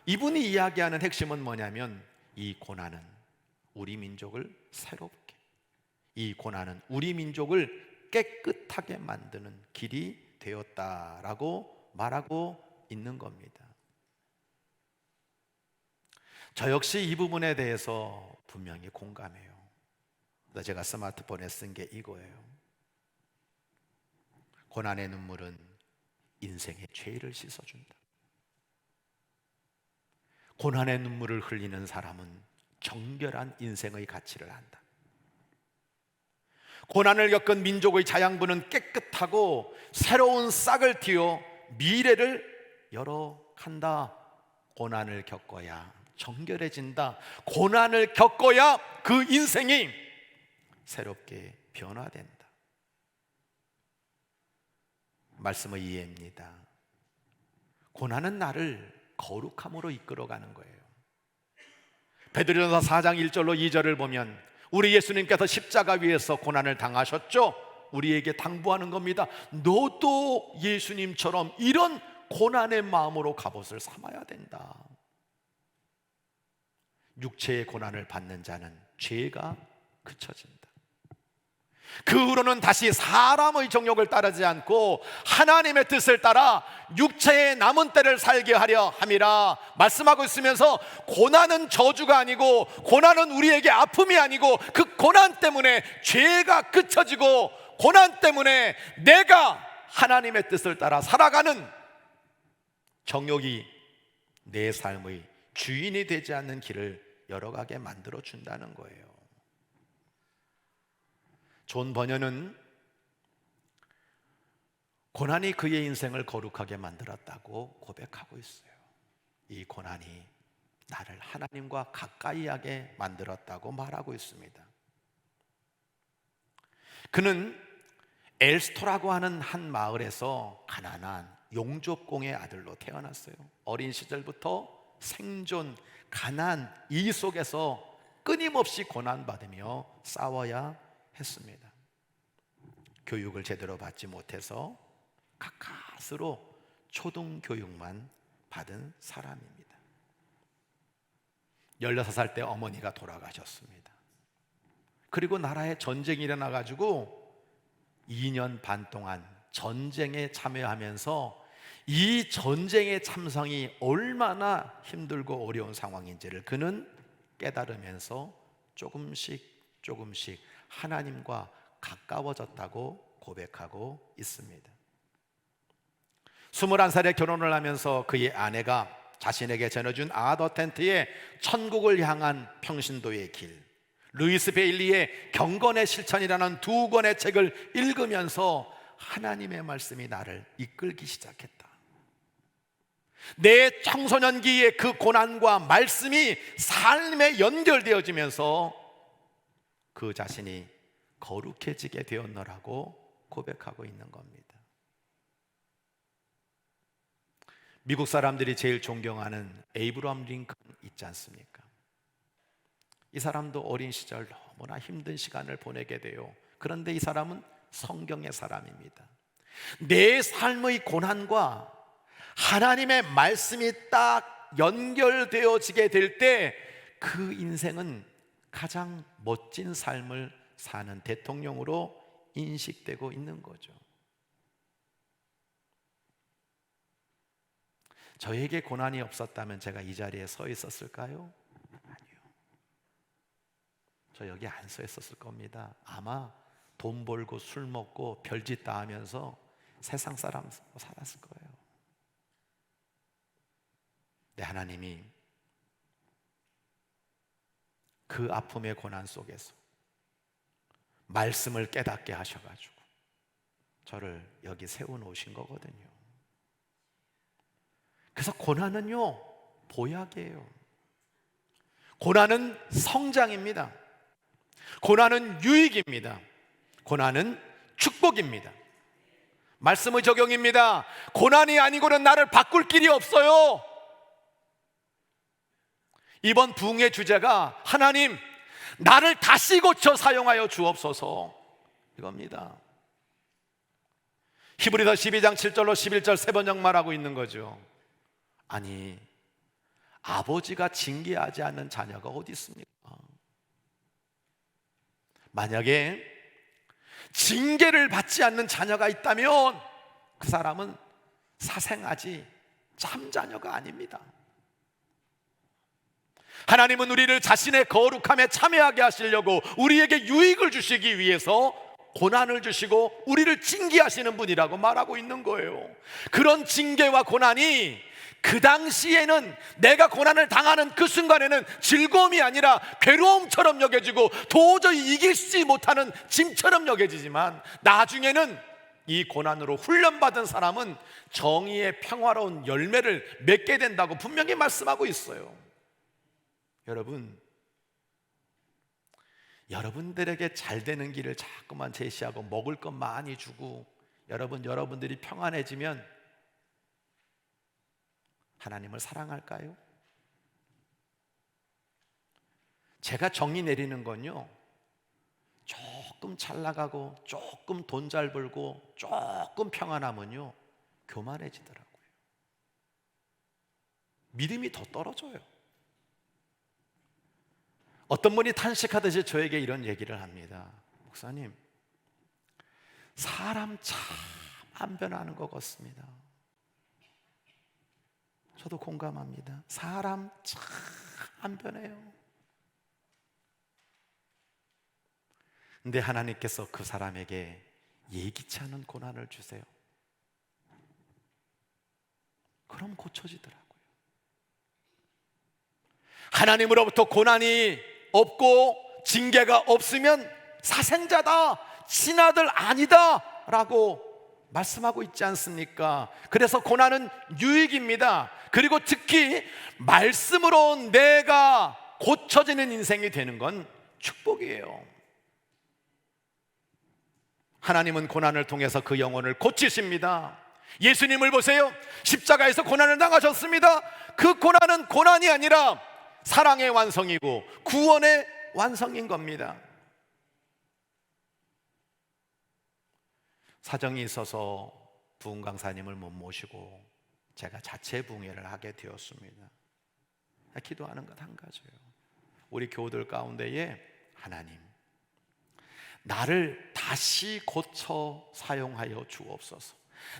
이분이 이야기하는 핵심은 뭐냐면 이 고난은 우리 민족을 새롭게, 이 고난은 우리 민족을 깨끗하게 만드는 길이 되었다라고 말하고 있는 겁니다. 저 역시 이 부분에 대해서 분명히 공감해요. 제가 스마트폰에 쓴 게 이거예요. 고난의 눈물은 인생의 죄를 씻어준다. 고난의 눈물을 흘리는 사람은 정결한 인생의 가치를 안다. 고난을 겪은 민족의 자양분은 깨끗하고 새로운 싹을 틔워 미래를 열어간다. 고난을 겪어야 정결해진다. 고난을 겪어야 그 인생이 새롭게 변화된다. 말씀의 이해입니다. 고난은 나를 거룩함으로 이끌어가는 거예요. 베드로전서 4장 1절로 2절을 보면 우리 예수님께서 십자가 위에서 고난을 당하셨죠. 우리에게 당부하는 겁니다. 너도 예수님처럼 이런 고난의 마음으로 갑옷을 삼아야 된다. 육체의 고난을 받는 자는 죄가 그쳐진다. 그 후로는 다시 사람의 정욕을 따르지 않고 하나님의 뜻을 따라 육체의 남은 때를 살게 하려 함이라 말씀하고 있으면서, 고난은 저주가 아니고 고난은 우리에게 아픔이 아니고 그 고난 때문에 죄가 그쳐지고 고난 때문에 내가 하나님의 뜻을 따라 살아가는 정욕이 내 삶의 주인이 되지 않는 길을 열어가게 만들어 준다는 거예요. 존 버녀는 고난이 그의 인생을 거룩하게 만들었다고 고백하고 있어요. 이 고난이 나를 하나님과 가까이 하게 만들었다고 말하고 있습니다. 그는 엘스토라고 하는 한 마을에서 가난한 용족공의 아들로 태어났어요. 어린 시절부터 생존, 가난 이 속에서 끊임없이 고난받으며 싸워야 했습니다. 교육을 제대로 받지 못해서 가까스로 초등교육만 받은 사람입니다. 16살 때 어머니가 돌아가셨습니다. 그리고 나라에 전쟁이 일어나가지고 2년 반 동안 전쟁에 참여하면서 이 전쟁의 참성이 얼마나 힘들고 어려운 상황인지를 그는 깨달으면서 조금씩 하나님과 가까워졌다고 고백하고 있습니다. 21살에 결혼을 하면서 그의 아내가 자신에게 전해준 아더 텐트의 천국을 향한 평신도의 길, 루이스 베일리의 경건의 실천이라는 2권의 책을 읽으면서 하나님의 말씀이 나를 이끌기 시작했다. 내 청소년기의 그 고난과 말씀이 삶에 연결되어지면서 그 자신이 거룩해지게 되었노라고 고백하고 있는 겁니다. 미국 사람들이 제일 존경하는 에이브러함 링컨 있지 않습니까? 이 사람도 어린 시절 너무나 힘든 시간을 보내게 돼요. 그런데 이 사람은 성경의 사람입니다. 내 삶의 고난과 하나님의 말씀이 딱 연결되어지게 될 때 그 인생은 가장 멋진 삶을 사는 대통령으로 인식되고 있는 거죠. 저에게 고난이 없었다면 제가 이 자리에 서 있었을까요? 아니요. 저 여기 안 서 있었을 겁니다. 아마 돈 벌고 술 먹고 별짓 다 하면서 세상 사람 살았을 거예요. 네, 하나님이 그 아픔의 고난 속에서 말씀을 깨닫게 하셔가지고 저를 여기 세워놓으신 거거든요. 그래서 고난은요, 보약이에요. 고난은 성장입니다. 고난은 유익입니다. 고난은 축복입니다. 말씀의 적용입니다. 고난이 아니고는 나를 바꿀 길이 없어요. 이번 부흥의 주제가 하나님, 나를 다시 고쳐 사용하여 주옵소서, 이겁니다. 히브리서 12장 7절로 11절 세 번역 말하고 있는 거죠. 아니, 아버지가 징계하지 않는 자녀가 어디 있습니까? 만약에 징계를 받지 않는 자녀가 있다면 그 사람은 사생아지 참자녀가 아닙니다. 하나님은 우리를 자신의 거룩함에 참여하게 하시려고 우리에게 유익을 주시기 위해서 고난을 주시고 우리를 징계하시는 분이라고 말하고 있는 거예요. 그런 징계와 고난이 그 당시에는, 내가 고난을 당하는 그 순간에는 즐거움이 아니라 괴로움처럼 여겨지고 도저히 이기지 못하는 짐처럼 여겨지지만, 나중에는 이 고난으로 훈련받은 사람은 정의의 평화로운 열매를 맺게 된다고 분명히 말씀하고 있어요. 여러분, 여러분들에게 잘 되는 길을 자꾸만 제시하고 먹을 것 많이 주고 여러분들이 평안해지면 하나님을 사랑할까요? 제가 정의 내리는 건요, 조금 잘 나가고 조금 돈 잘 벌고 조금 평안하면요 교만해지더라고요. 믿음이 더 떨어져요. 어떤 분이 탄식하듯이 저에게 이런 얘기를 합니다. 목사님, 사람 참 안 변하는 것 같습니다. 저도 공감합니다. 사람 참 안 변해요. 근데 하나님께서 그 사람에게 예기치 않은 고난을 주세요. 그럼 고쳐지더라고요. 하나님으로부터 고난이 없고 징계가 없으면 사생자다, 친아들 아니다 라고 말씀하고 있지 않습니까? 그래서 고난은 유익입니다. 그리고 특히 말씀으로 내가 고쳐지는 인생이 되는 건 축복이에요. 하나님은 고난을 통해서 그 영혼을 고치십니다. 예수님을 보세요. 십자가에서 고난을 당하셨습니다. 그 고난은 고난이 아니라 사랑의 완성이고 구원의 완성인 겁니다. 사정이 있어서 부흥 강사님을 못 모시고 제가 자체 부흥회를 하게 되었습니다. 기도하는 것 한 가지예요. 우리 교우들 가운데에 하나님, 나를 다시 고쳐 사용하여 주옵소서,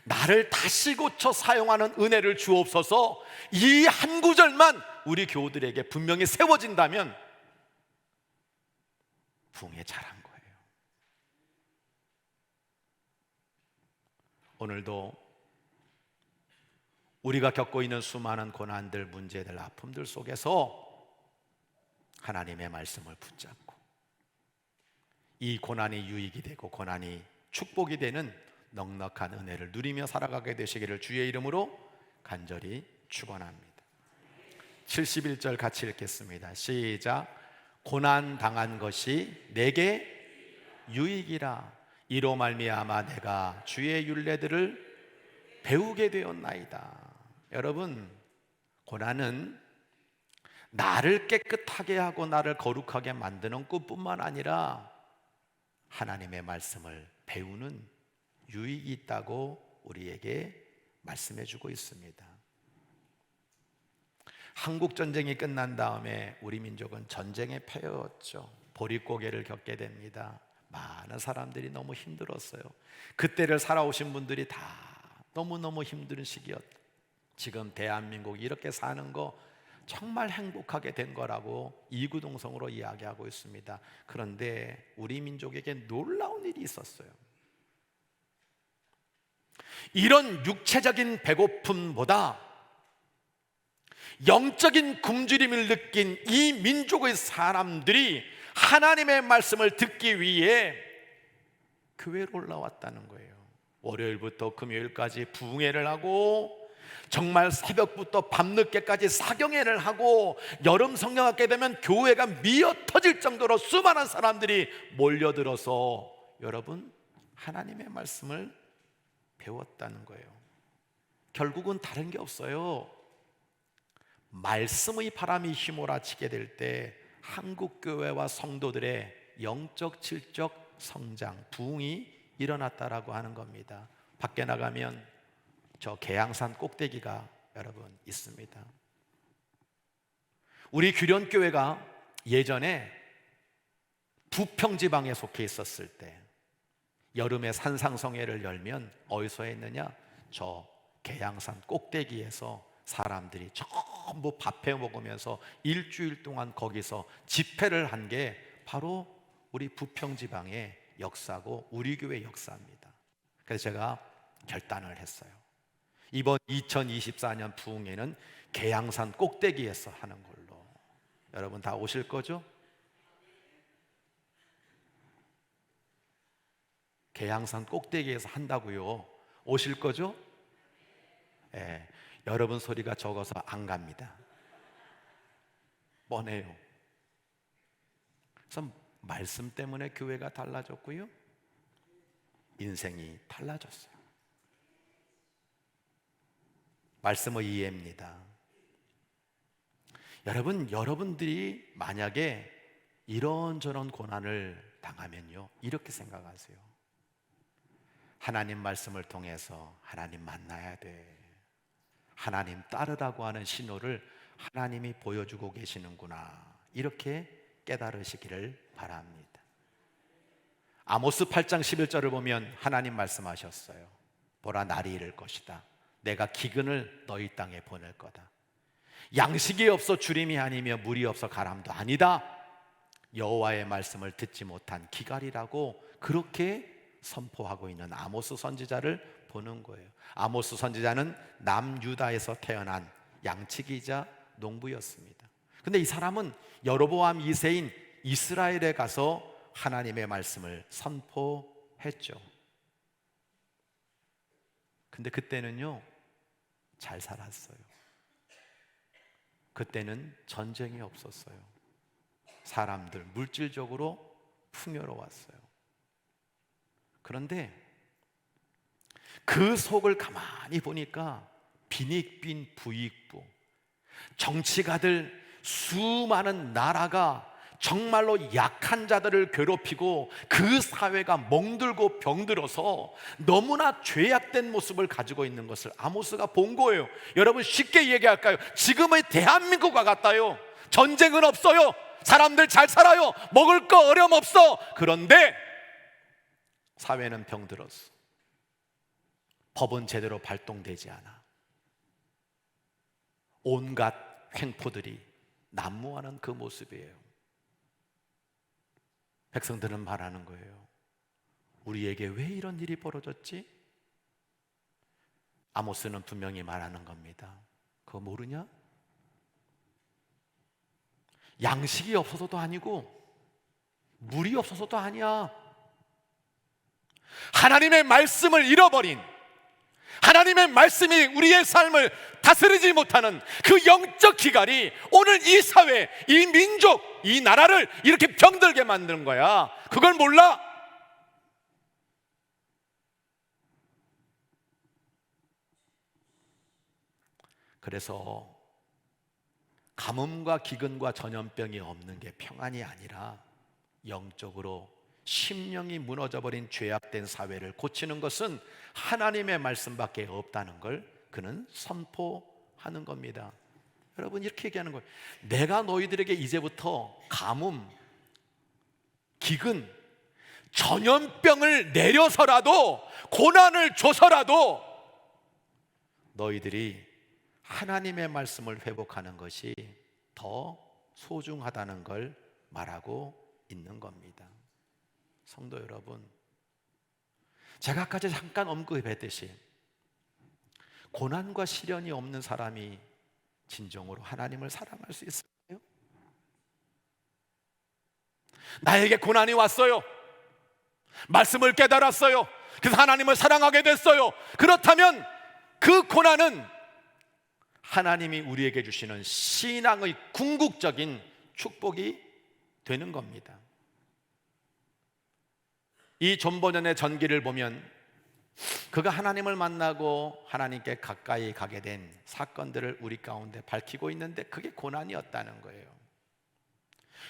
나를 다시 고쳐 사용하는 은혜를 주옵소서, 이 한 구절만 우리 교우들에게 분명히 세워진다면 부흥회 잘한 거예요. 오늘도 우리가 겪고 있는 수많은 고난들, 문제들, 아픔들 속에서 하나님의 말씀을 붙잡고 이 고난이 유익이 되고 고난이 축복이 되는 넉넉한 은혜를 누리며 살아가게 되시기를 주의 이름으로 간절히 축원합니다. 71절 같이 읽겠습니다. 시작. 고난 당한 것이 내게 유익이라. 이로 말미암아 내가 주의 율례들을 배우게 되었나이다. 여러분, 고난은 나를 깨끗하게 하고 나를 거룩하게 만드는 것뿐만 아니라 하나님의 말씀을 배우는 유익이 있다고 우리에게 말씀해 주고 있습니다. 한국 전쟁이 끝난 다음에 우리 민족은 전쟁에 패였죠. 보릿고개를 겪게 됩니다. 많은 사람들이 너무 힘들었어요. 그때를 살아오신 분들이 다 너무너무 힘든 시기였죠. 지금 대한민국이 이렇게 사는 거 정말 행복하게 된 거라고 이구동성으로 이야기하고 있습니다. 그런데 우리 민족에게 놀라운 일이 있었어요. 이런 육체적인 배고픔보다 영적인 굶주림을 느낀 이 민족의 사람들이 하나님의 말씀을 듣기 위해 교회로 올라왔다는 거예요. 월요일부터 금요일까지 부흥회를 하고 정말 새벽부터 밤늦게까지 사경회를 하고 여름 성령학게 되면 교회가 미어터질 정도로 수많은 사람들이 몰려들어서 여러분 하나님의 말씀을 배웠다는 거예요. 결국은 다른 게 없어요. 말씀의 바람이 휘몰아치게 될 때 한국교회와 성도들의 영적 질적 성장 부흥이 일어났다라고 하는 겁니다. 밖에 나가면 저 계양산 꼭대기가 여러분 있습니다. 우리 규련교회가 예전에 부평지방에 속해 있었을 때 여름에 산상성회를 열면 어디서 했느냐? 저 계양산 꼭대기에서 사람들이 전부 밥해 먹으면서 일주일 동안 거기서 집회를 한 게 바로 우리 부평지방의 역사고 우리 교회 역사입니다. 그래서 제가 결단을 했어요. 이번 2024년 부흥회는 계양산 꼭대기에서 하는 걸로. 여러분 다 오실 거죠? 계양산 꼭대기에서 한다고요. 오실 거죠? 예, 여러분 소리가 적어서 안 갑니다. 뻔해요. 그래서 말씀 때문에 교회가 달라졌고요, 인생이 달라졌어요. 말씀의 이해입니다. 여러분들이 만약에 이런저런 고난을 당하면요, 이렇게 생각하세요. 하나님 말씀을 통해서 하나님 만나야 돼. 하나님 따르라고 하는 신호를 하나님이 보여주고 계시는구나. 이렇게 깨달으시기를 바랍니다. 아모스 8장 11절을 보면 하나님 말씀하셨어요. 보라, 날이 이를 것이다. 내가 기근을 너희 땅에 보낼 거다. 양식이 없어 주림이 아니며 물이 없어 가람도 아니다. 여호와의 말씀을 듣지 못한 기갈이라고 그렇게 선포하고 있는 아모스 선지자를 보는 거예요. 아모스 선지자는 남유다에서 태어난 양치기이자 농부였습니다. 근데 이 사람은 여로보암 2세인 이스라엘에 가서 하나님의 말씀을 선포했죠. 근데 그때는요, 잘 살았어요. 그때는 전쟁이 없었어요. 사람들 물질적으로 풍요로웠어요. 그런데 그 속을 가만히 보니까 빈익빈 부익부, 정치가들 수많은 나라가 정말로 약한 자들을 괴롭히고 그 사회가 멍들고 병들어서 너무나 죄악된 모습을 가지고 있는 것을 아모스가 본 거예요. 여러분 쉽게 얘기할까요? 지금의 대한민국과 같아요. 전쟁은 없어요. 사람들 잘 살아요. 먹을 거 어려움 없어. 그런데 사회는 병들었어. 법은 제대로 발동되지 않아. 온갖 횡포들이 난무하는 그 모습이에요. 백성들은 말하는 거예요. 우리에게 왜 이런 일이 벌어졌지? 아모스는 분명히 말하는 겁니다. 그거 모르냐? 양식이 없어서도 아니고 물이 없어서도 아니야. 하나님의 말씀을 잃어버린, 하나님의 말씀이 우리의 삶을 다스리지 못하는 그 영적 기갈이 오늘 이 사회, 이 민족, 이 나라를 이렇게 병들게 만드는 거야. 그걸 몰라? 그래서 가뭄과 기근과 전염병이 없는 게 평안이 아니라 영적으로 심령이 무너져버린 죄악된 사회를 고치는 것은 하나님의 말씀밖에 없다는 걸 그는 선포하는 겁니다. 여러분 이렇게 얘기하는 거예요. 내가 너희들에게 이제부터 가뭄, 기근, 전염병을 내려서라도 고난을 줘서라도 너희들이 하나님의 말씀을 회복하는 것이 더 소중하다는 걸 말하고 있는 겁니다. 성도 여러분, 제가 아까 잠깐 언급했듯이 고난과 시련이 없는 사람이 진정으로 하나님을 사랑할 수 있을까요? 나에게 고난이 왔어요. 말씀을 깨달았어요. 그래서 하나님을 사랑하게 됐어요. 그렇다면 그 고난은 하나님이 우리에게 주시는 신앙의 궁극적인 축복이 되는 겁니다. 이 존 버년의 전기를 보면 그가 하나님을 만나고 하나님께 가까이 가게 된 사건들을 우리 가운데 밝히고 있는데 그게 고난이었다는 거예요.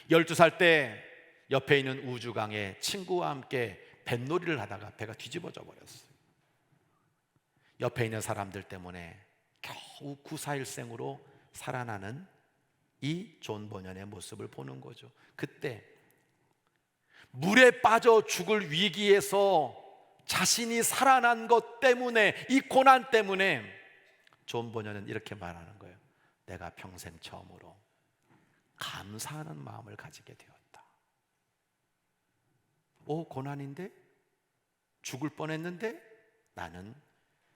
12살 때 옆에 있는 우주강에 친구와 함께 뱃놀이를 하다가 배가 뒤집어져 버렸어요. 옆에 있는 사람들 때문에 겨우 구사일생으로 살아나는 이 존 버년의 모습을 보는 거죠. 그때 물에 빠져 죽을 위기에서 자신이 살아난 것 때문에, 이 고난 때문에 존 버년은 이렇게 말하는 거예요. 내가 평생 처음으로 감사하는 마음을 가지게 되었다. 오, 고난인데? 죽을 뻔했는데 나는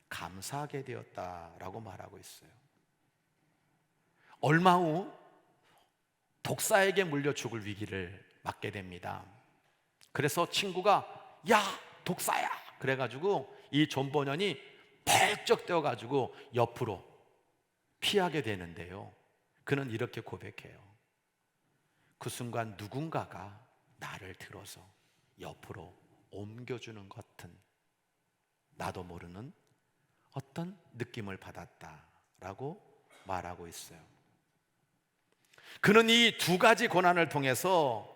감사하게 되었다라고 말하고 있어요. 얼마 후 독사에게 물려 죽을 위기를 맞게 됩니다. 그래서 친구가 야, 독사야! 그래가지고 이 존 버년이 펄쩍 뛰어가지고 옆으로 피하게 되는데요. 그는 이렇게 고백해요. 그 순간 누군가가 나를 들어서 옆으로 옮겨주는 것 같은 나도 모르는 어떤 느낌을 받았다라고 말하고 있어요. 그는 이 두 가지 고난을 통해서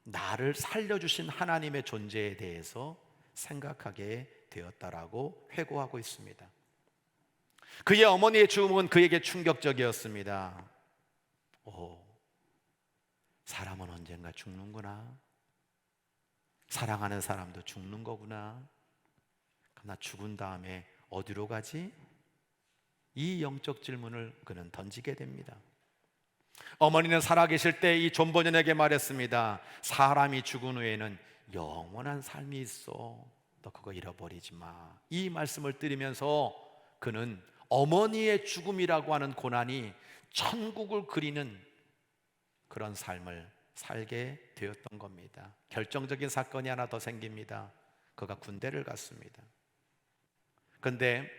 나를 살려주신 하나님의 존재에 대해서 생각하게 되었다라고 회고하고 있습니다. 그의 어머니의 죽음은 그에게 충격적이었습니다. 사람은 언젠가 죽는구나. 사랑하는 사람도 죽는 거구나. 그럼 나 죽은 다음에 어디로 가지? 이 영적 질문을 그는 던지게 됩니다. 어머니는 살아계실 때 이 존 버년에게 말했습니다. 사람이 죽은 후에는 영원한 삶이 있어. 너 그거 잃어버리지 마. 이 말씀을 들으면서 그는 어머니의 죽음이라고 하는 고난이 천국을 그리는 그런 삶을 살게 되었던 겁니다. 결정적인 사건이 하나 더 생깁니다. 그가 군대를 갔습니다. 그런데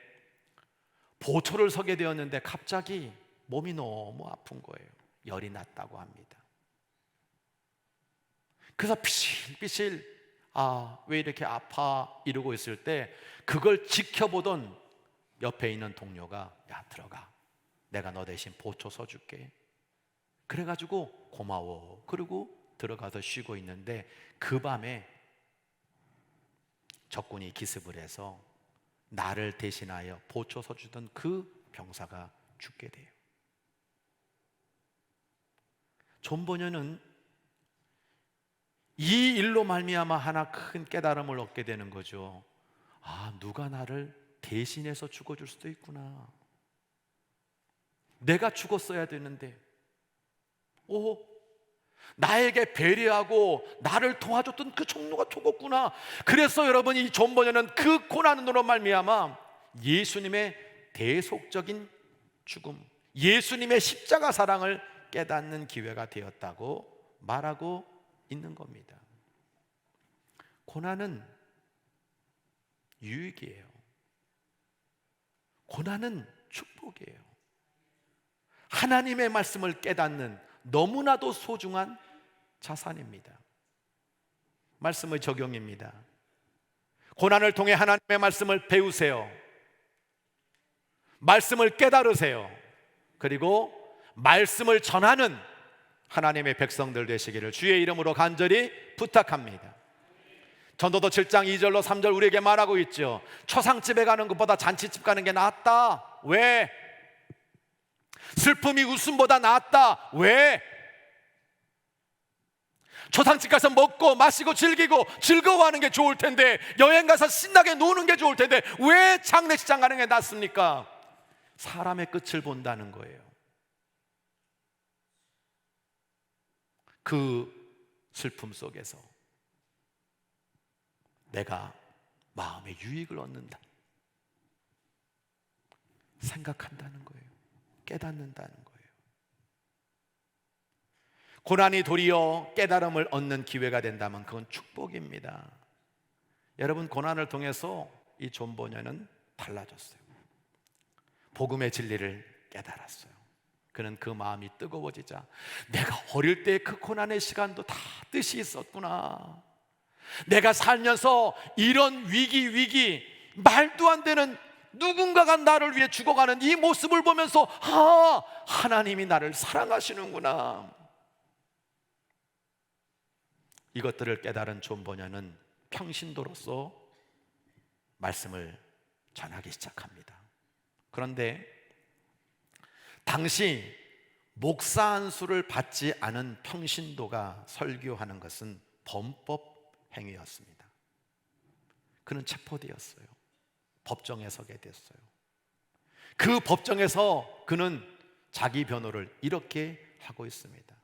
보초를 서게 되었는데 갑자기 몸이 너무 아픈 거예요. 열이 났다고 합니다. 그래서 피실피실 왜 이렇게 아파 이러고 있을 때 그걸 지켜보던 옆에 있는 동료가 야, 들어가. 내가 너 대신 보초 서줄게. 그래가지고 고마워. 그리고 들어가서 쉬고 있는데 그 밤에 적군이 기습을 해서 나를 대신하여 보초 서주던 그 병사가 죽게 돼요. 존 버년은 이 일로 말미암아 하나 큰 깨달음을 얻게 되는 거죠. 누가 나를 대신해서 죽어줄 수도 있구나. 내가 죽었어야 되는데 나에게 배려하고 나를 도와줬던 그 종로가 죽었구나. 그래서 여러분, 이 존 버년은 그 고난으로 말미암아 예수님의 대속적인 죽음, 예수님의 십자가 사랑을 깨닫는 기회가 되었다고 말하고 있는 겁니다. 고난은 유익이에요. 고난은 축복이에요. 하나님의 말씀을 깨닫는 너무나도 소중한 자산입니다. 말씀의 적용입니다. 고난을 통해 하나님의 말씀을 배우세요. 말씀을 깨달으세요. 그리고 말씀을 전하는 하나님의 백성들 되시기를 주의 이름으로 간절히 부탁합니다. 전도서 7장 2절로 3절 우리에게 말하고 있죠. 초상집에 가는 것보다 잔치집 가는 게 낫다. 왜? 슬픔이 웃음보다 낫다. 왜? 초상집 가서 먹고 마시고 즐기고 즐거워하는 게 좋을 텐데, 여행 가서 신나게 노는 게 좋을 텐데 왜 장례식장 가는 게 낫습니까? 사람의 끝을 본다는 거예요. 그 슬픔 속에서 내가 마음의 유익을 얻는다 생각한다는 거예요. 깨닫는다는 거예요. 고난이 도리어 깨달음을 얻는 기회가 된다면 그건 축복입니다. 여러분, 고난을 통해서 이 존 보녀는 달라졌어요. 복음의 진리를 깨달았어요. 그는 그 마음이 뜨거워지자, 내가 어릴 때 그 고난의 시간도 다 뜻이 있었구나. 내가 살면서 이런 위기 말도 안 되는 누군가가 나를 위해 죽어가는 이 모습을 보면서 하나님이 나를 사랑하시는구나. 이것들을 깨달은 존 보녀는 평신도로서 말씀을 전하기 시작합니다. 그런데 당시 목사 안수를 받지 않은 평신도가 설교하는 것은 범법 행위였습니다. 그는 체포되었어요. 법정에 서게 됐어요. 그 법정에서 그는 자기 변호를 이렇게 하고 있습니다.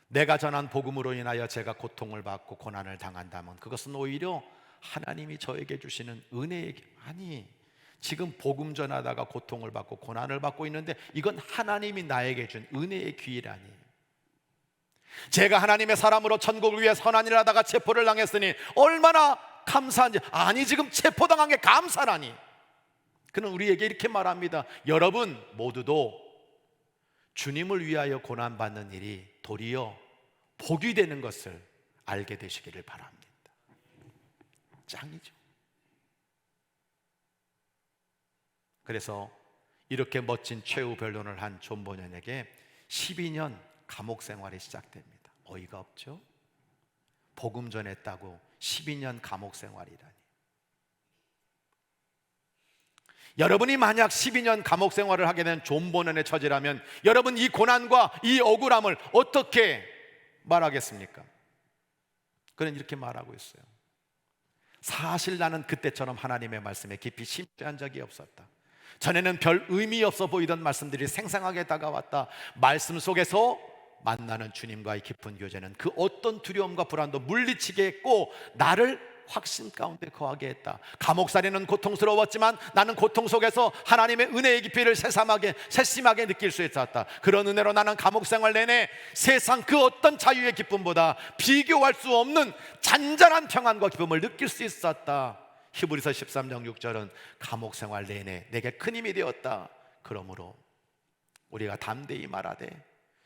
내가 전한 복음으로 인하여 제가 고통을 받고 고난을 당한다면 그것은 오히려 하나님이 저에게 주시는 은혜의, 아니, 지금 복음 전하다가 고통을 받고 고난을 받고 있는데 이건 하나님이 나에게 준 은혜의 기회라니. 제가 하나님의 사람으로 천국을 위해 선한 일을 하다가 체포를 당했으니 얼마나 감사한지. 아니, 지금 체포당한 게 감사라니. 그는 우리에게 이렇게 말합니다. 여러분 모두도 주님을 위하여 고난받는 일이 도리어 복이 되는 것을 알게 되시기를 바랍니다. 짱이죠. 그래서 이렇게 멋진 최후 변론을 한 존 보년에게 12년 감옥 생활이 시작됩니다. 어이가 없죠? 복음 전했다고 12년 감옥 생활이라니. 여러분이 만약 12년 감옥 생활을 하게 된 존 보년의 처지라면 여러분 이 고난과 이 억울함을 어떻게 말하겠습니까? 그는 이렇게 말하고 있어요. 사실 나는 그때처럼 하나님의 말씀에 깊이 심취한 적이 없었다. 전에는 별 의미 없어 보이던 말씀들이 생생하게 다가왔다. 말씀 속에서 만나는 주님과의 깊은 교제는 그 어떤 두려움과 불안도 물리치게 했고 나를 확신 가운데 거하게 했다. 감옥살이는 고통스러웠지만 나는 고통 속에서 하나님의 은혜의 깊이를 세심하게 느낄 수 있었다. 그런 은혜로 나는 감옥생활 내내 세상 그 어떤 자유의 기쁨보다 비교할 수 없는 잔잔한 평안과 기쁨을 느낄 수 있었다. 히브리서 13장 6절은 감옥생활 내내 내게 큰 힘이 되었다. 그러므로 우리가 담대히 말하되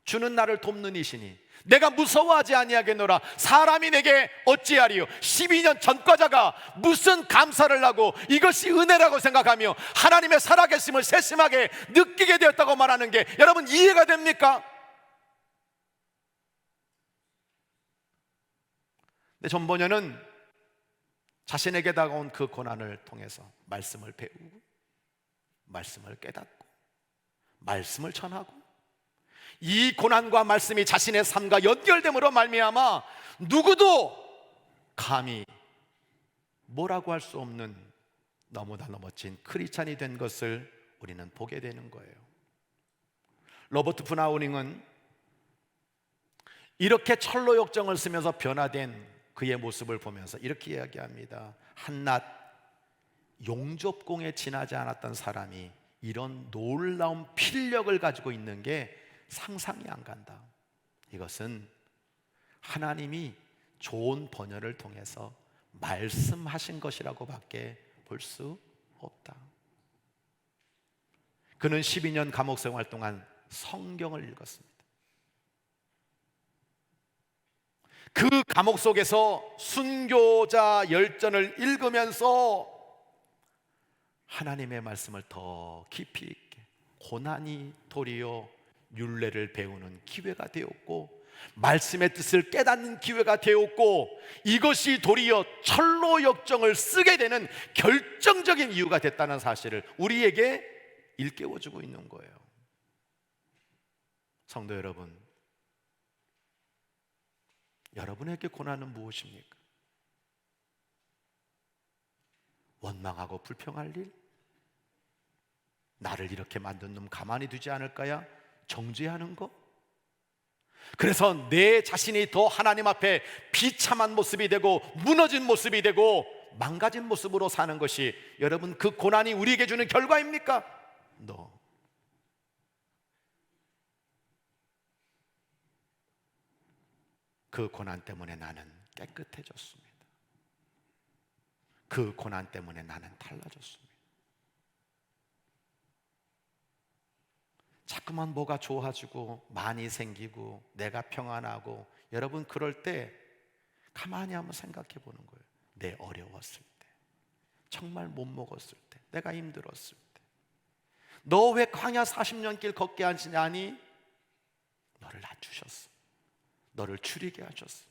주는 나를 돕는 이시니 내가 무서워하지 아니하겠노라. 사람이 내게 어찌하리요. 12년 전과자가 무슨 감사를 하고 이것이 은혜라고 생각하며 하나님의 살아계심을 세심하게 느끼게 되었다고 말하는 게 여러분 이해가 됩니까? 근데 존 보년은 자신에게 다가온 그 고난을 통해서 말씀을 배우고 말씀을 깨닫고 말씀을 전하고 이 고난과 말씀이 자신의 삶과 연결됨으로 말미암아 누구도 감히 뭐라고 할 수 없는 너무나 멋진 크리스찬이 된 것을 우리는 보게 되는 거예요. 로버트 프나우링은 이렇게 철로 역정을 쓰면서 변화된 그의 모습을 보면서 이렇게 이야기합니다. 한낱 용접공에 지나지 않았던 사람이 이런 놀라운 필력을 가지고 있는 게 상상이 안 간다. 이것은 하나님이 좋은 번역을 통해서 말씀하신 것이라고 밖에 볼 수 없다. 그는 12년 감옥 생활 동안 성경을 읽었습니다. 그 감옥 속에서 순교자 열전을 읽으면서 하나님의 말씀을 더 깊이 있게 고난이 도리어 율례를 배우는 기회가 되었고 말씀의 뜻을 깨닫는 기회가 되었고 이것이 도리어 철로 역정을 쓰게 되는 결정적인 이유가 됐다는 사실을 우리에게 일깨워주고 있는 거예요. 성도 여러분, 여러분에게 고난은 무엇입니까? 원망하고 불평할 일? 나를 이렇게 만든 놈 가만히 두지 않을 거야? 정죄하는 거? 그래서 내 자신이 더 하나님 앞에 비참한 모습이 되고 무너진 모습이 되고 망가진 모습으로 사는 것이 여러분 그 고난이 우리에게 주는 결과입니까? No. 그 고난 때문에 나는 깨끗해졌습니다. 그 고난 때문에 나는 달라졌습니다. 자꾸만 뭐가 좋아지고 많이 생기고 내가 평안하고, 여러분 그럴 때 가만히 한번 생각해 보는 거예요. 내 어려웠을 때, 정말 못 먹었을 때, 내가 힘들었을 때, 너 왜 광야 40년 길 걷게 하시냐니? 너를 낮추셨어. 너를 추리게 하셨어.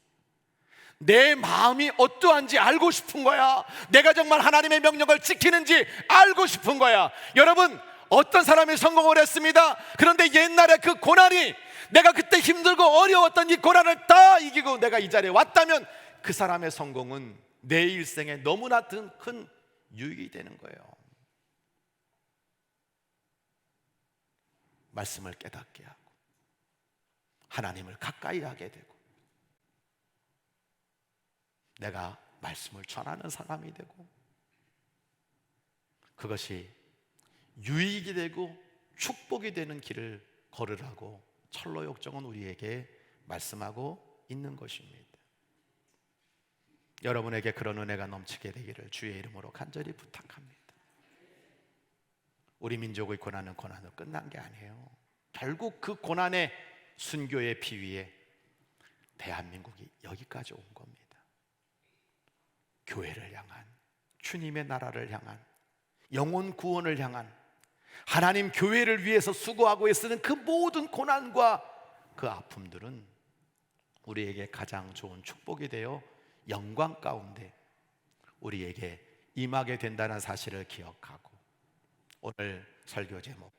내 마음이 어떠한지 알고 싶은 거야. 내가 정말 하나님의 명령을 지키는지 알고 싶은 거야. 여러분, 어떤 사람이 성공을 했습니다. 그런데 옛날에 그 고난이, 내가 그때 힘들고 어려웠던 이 고난을 다 이기고 내가 이 자리에 왔다면 그 사람의 성공은 내 일생에 너무나 큰 유익이 되는 거예요. 말씀을 깨닫게 하고 하나님을 가까이 하게 되고 내가 말씀을 전하는 사람이 되고, 그것이 유익이 되고 축복이 되는 길을 걸으라고 철로역정은 우리에게 말씀하고 있는 것입니다. 여러분에게 그런 은혜가 넘치게 되기를 주의 이름으로 간절히 부탁합니다. 우리 민족의 고난은 고난으로 끝난 게 아니에요. 결국 그 고난의 순교의 비위에 대한민국이 여기까지 온 겁니다. 교회를 향한, 주님의 나라를 향한, 영혼 구원을 향한, 하나님 교회를 위해서 수고하고 애쓰는 그 모든 고난과 그 아픔들은 우리에게 가장 좋은 축복이 되어 영광 가운데 우리에게 임하게 된다는 사실을 기억하고, 오늘 설교 제목,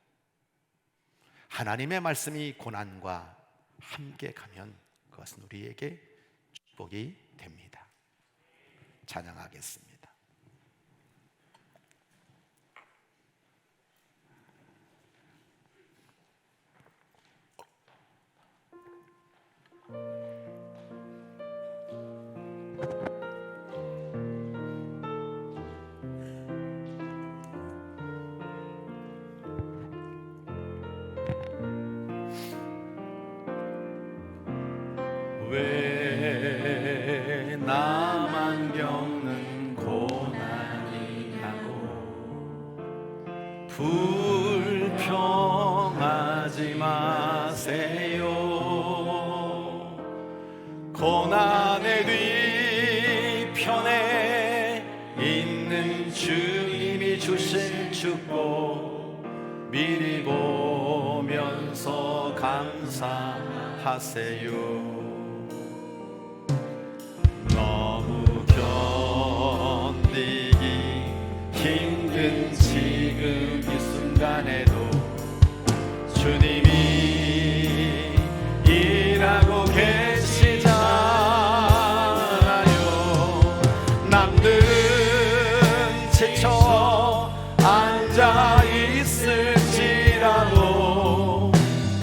하나님의 말씀이 고난과 함께 가면 그것은 우리에게 축복이 됩니다. 찬양하겠습니다. 왜 나만 겪는 고난이냐고 불평하지 마세요. 고난의 뒤편에 있는 주님이 주실 축복 미리 보면서 감사하세요. 너무 견디기 힘든 지금 이 순간에도 주님이 일하고 계시잖아요. 남들은 지쳐 앉아 있을지라도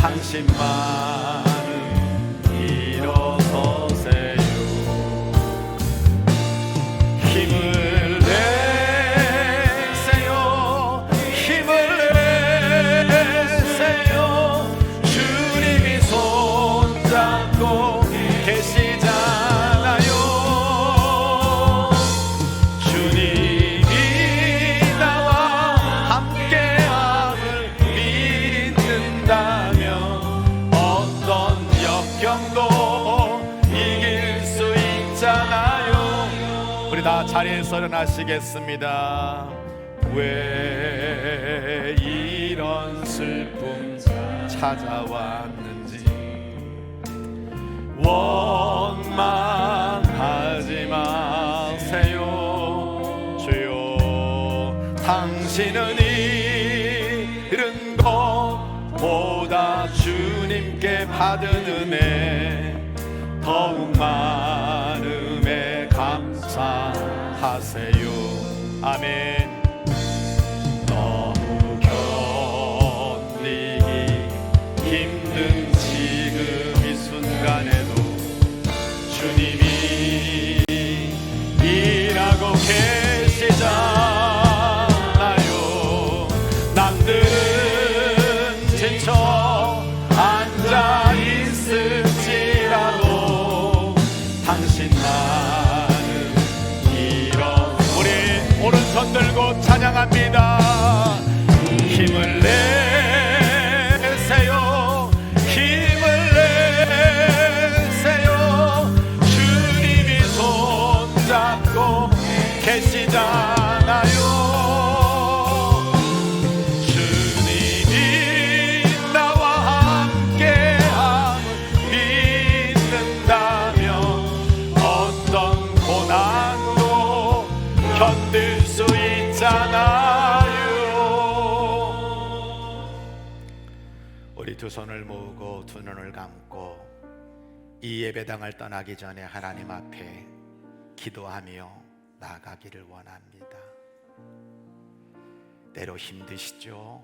당신만은 일어서세요. 힘을 내세요. 힘을 내세요. 주님이 손잡고 계시잖아요. 주님이 나와 함께함을 믿는다면 어떤 역경도 이길 수 있잖아요. 우리 다 자리에서 일어나시겠습니다. 왜 이런 슬픔 찾아왔는지 원망하지 마세요. 주여, 당신은 잃은 것보다 주님께 받은 은혜 더욱 많음에 감사하세요. 아멘. 너무 견디기 힘든 지금 이 순간에도 주님이 일하고 계시잖아요. 남들은 지쳐 앉아 있을지라도 당신만은 일어. 우리 오른손 들고 찬양합니다. 힘을 내세요. 힘을 내세요. 주님이 손잡고 계시잖아요. 주님이 나와 함께함을 믿는다면 어떤 고난도 견딜 수 있잖아요. 우리 두 손을 모으고 두 눈을 감고 이 예배당을 떠나기 전에 하나님 앞에 기도하며 나아가기를 원합니다. 때로 힘드시죠?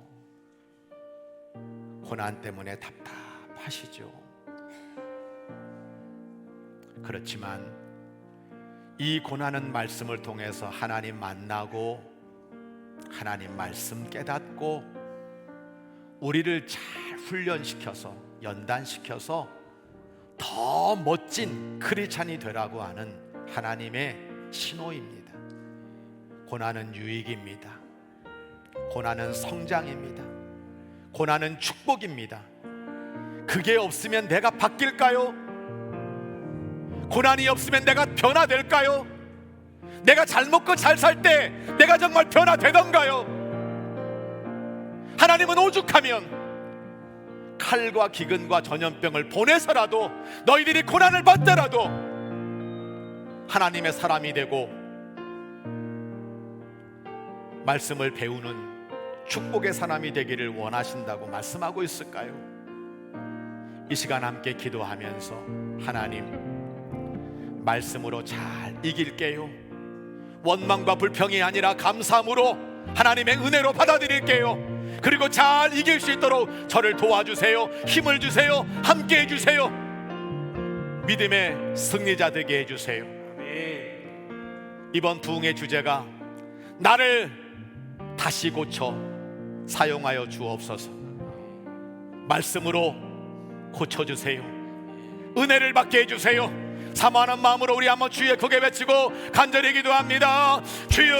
고난 때문에 답답하시죠? 그렇지만 이 고난은 말씀을 통해서 하나님 만나고 하나님 말씀 깨닫고 우리를 잘 훈련시켜서 연단시켜서 더 멋진 크리스찬이 되라고 하는 하나님의 신호입니다. 고난은 유익입니다. 고난은 성장입니다. 고난은 축복입니다. 그게 없으면 내가 바뀔까요? 고난이 없으면 내가 변화될까요? 내가 잘 먹고 잘 살 때 내가 정말 변화되던가요? 하나님은 오죽하면 칼과 기근과 전염병을 보내서라도 너희들이 고난을 받더라도 하나님의 사람이 되고 말씀을 배우는 축복의 사람이 되기를 원하신다고 말씀하고 있을까요? 이 시간 함께 기도하면서 하나님 말씀으로 잘 이길게요. 원망과 불평이 아니라 감사함으로 하나님의 은혜로 받아들일게요. 그리고 잘 이길 수 있도록 저를 도와주세요. 힘을 주세요. 함께 해주세요. 믿음의 승리자 되게 해주세요. 이번 부흥의 주제가 나를 다시 고쳐 사용하여 주옵소서. 말씀으로 고쳐주세요. 은혜를 받게 해주세요. 사모하는 마음으로 우리 한번 주의 크게 외치고 간절히 기도합니다. 주여,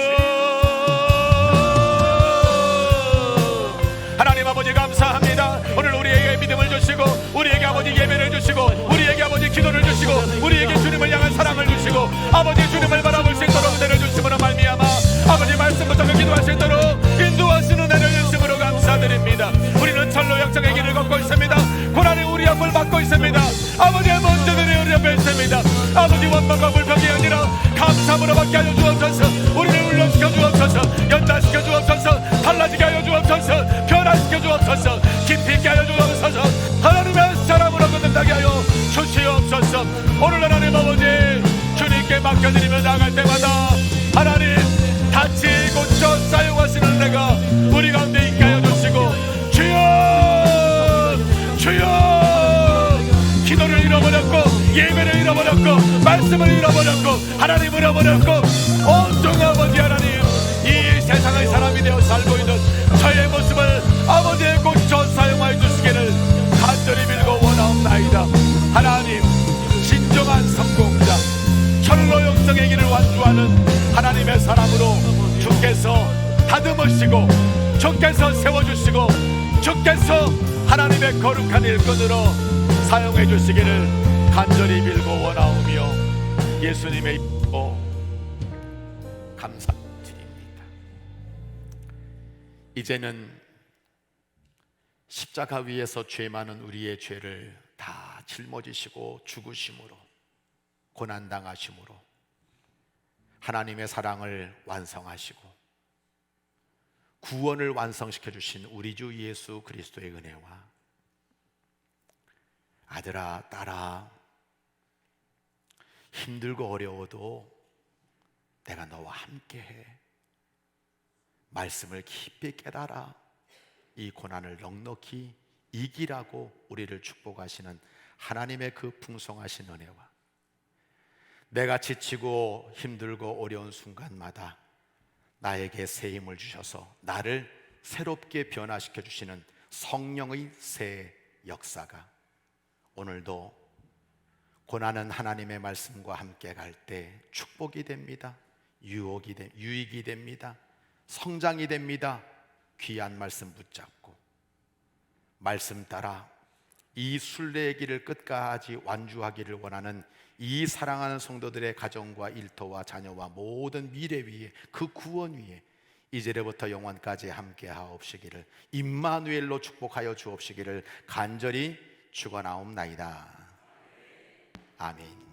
하나님 아버지 감사합니다. 오늘 우리에게 믿음을 주시고 우리에게 아버지 예배를 주시고 우리에게 아버지 기도를 주시고 우리에게 주님을 향한 사랑을 주시고 아버지 주님을 바라볼 수 있도록 은혜를 주심으로 말미암아 아버지 말씀부터 기도할 수 있도록 인도하시는 은혜를 주심으로 감사드립니다. 우리는 철로 역정의 길을 걷고 있습니다. 고난이 우리 앞을 막고 있습니다. 아버지의 먼저들이 우리 앞에 있습니다. 아버지 원망과 불평이 아니라 감사함으로 받게 하여 주옵소서. 우리를 훈련시켜 주옵소서. 연단시켜 주옵소서. 달라지게 하여 주옵소서. 변화시켜 주옵소서. 깊이 있게 하여 주옵소서. 하나님의 사람으로 끝난다게 하여 주시옵소서. 오늘 하나님 아버지 주님께 맡겨드리며 나갈 때마다 하나님 다치 고쳐 사용하시는 내가 우리 가운데 있게 하여 주시고 주여 주여 기도를 잃어버렸고 예배를 잃어버렸고 말씀을 잃어버렸고 하나님을 잃어버렸고 온통 아버지 하나님 이 세상의 사람이 되어 살고 있는 저의 모습을 아버지의 고쳐 사용하여 주시기를 간절히 빌고 원하옵나이다. 하나님 진정한 성공자 철로 영성의 길을 완주하는 하나님의 사람으로 주께서 다듬으시고 주께서 세워주시고 주께서 하나님의 거룩한 일꾼으로 사용해 주시기를 간절히 빌고 원하오며 예수님의 이름으로 감사드립니다. 이제는 십자가 위에서 죄 많은 우리의 죄를 다 짊어지시고 죽으심으로 고난당하심으로 하나님의 사랑을 완성하시고 구원을 완성시켜 주신 우리 주 예수 그리스도의 은혜와 아들아, 딸아, 힘들고 어려워도 내가 너와 함께해. 말씀을 깊이 깨달아. 이 고난을 넉넉히 이기라고 우리를 축복하시는 하나님의 그 풍성하신 은혜와 내가 지치고 힘들고 어려운 순간마다 나에게 새 힘을 주셔서 나를 새롭게 변화시켜 주시는 성령의 새 역사가 오늘도 고난은 하나님의 말씀과 함께 갈 때 축복이 됩니다. 유익이 됩니다. 성장이 됩니다. 귀한 말씀 붙잡고 말씀 따라 이 순례의 길을 끝까지 완주하기를 원하는 이 사랑하는 성도들의 가정과 일터와 자녀와 모든 미래 위에 그 구원 위에 이제로부터 영원까지 함께 하옵시기를 임마누엘로 축복하여 주옵시기를 간절히 축원하옵나이다. 아멘.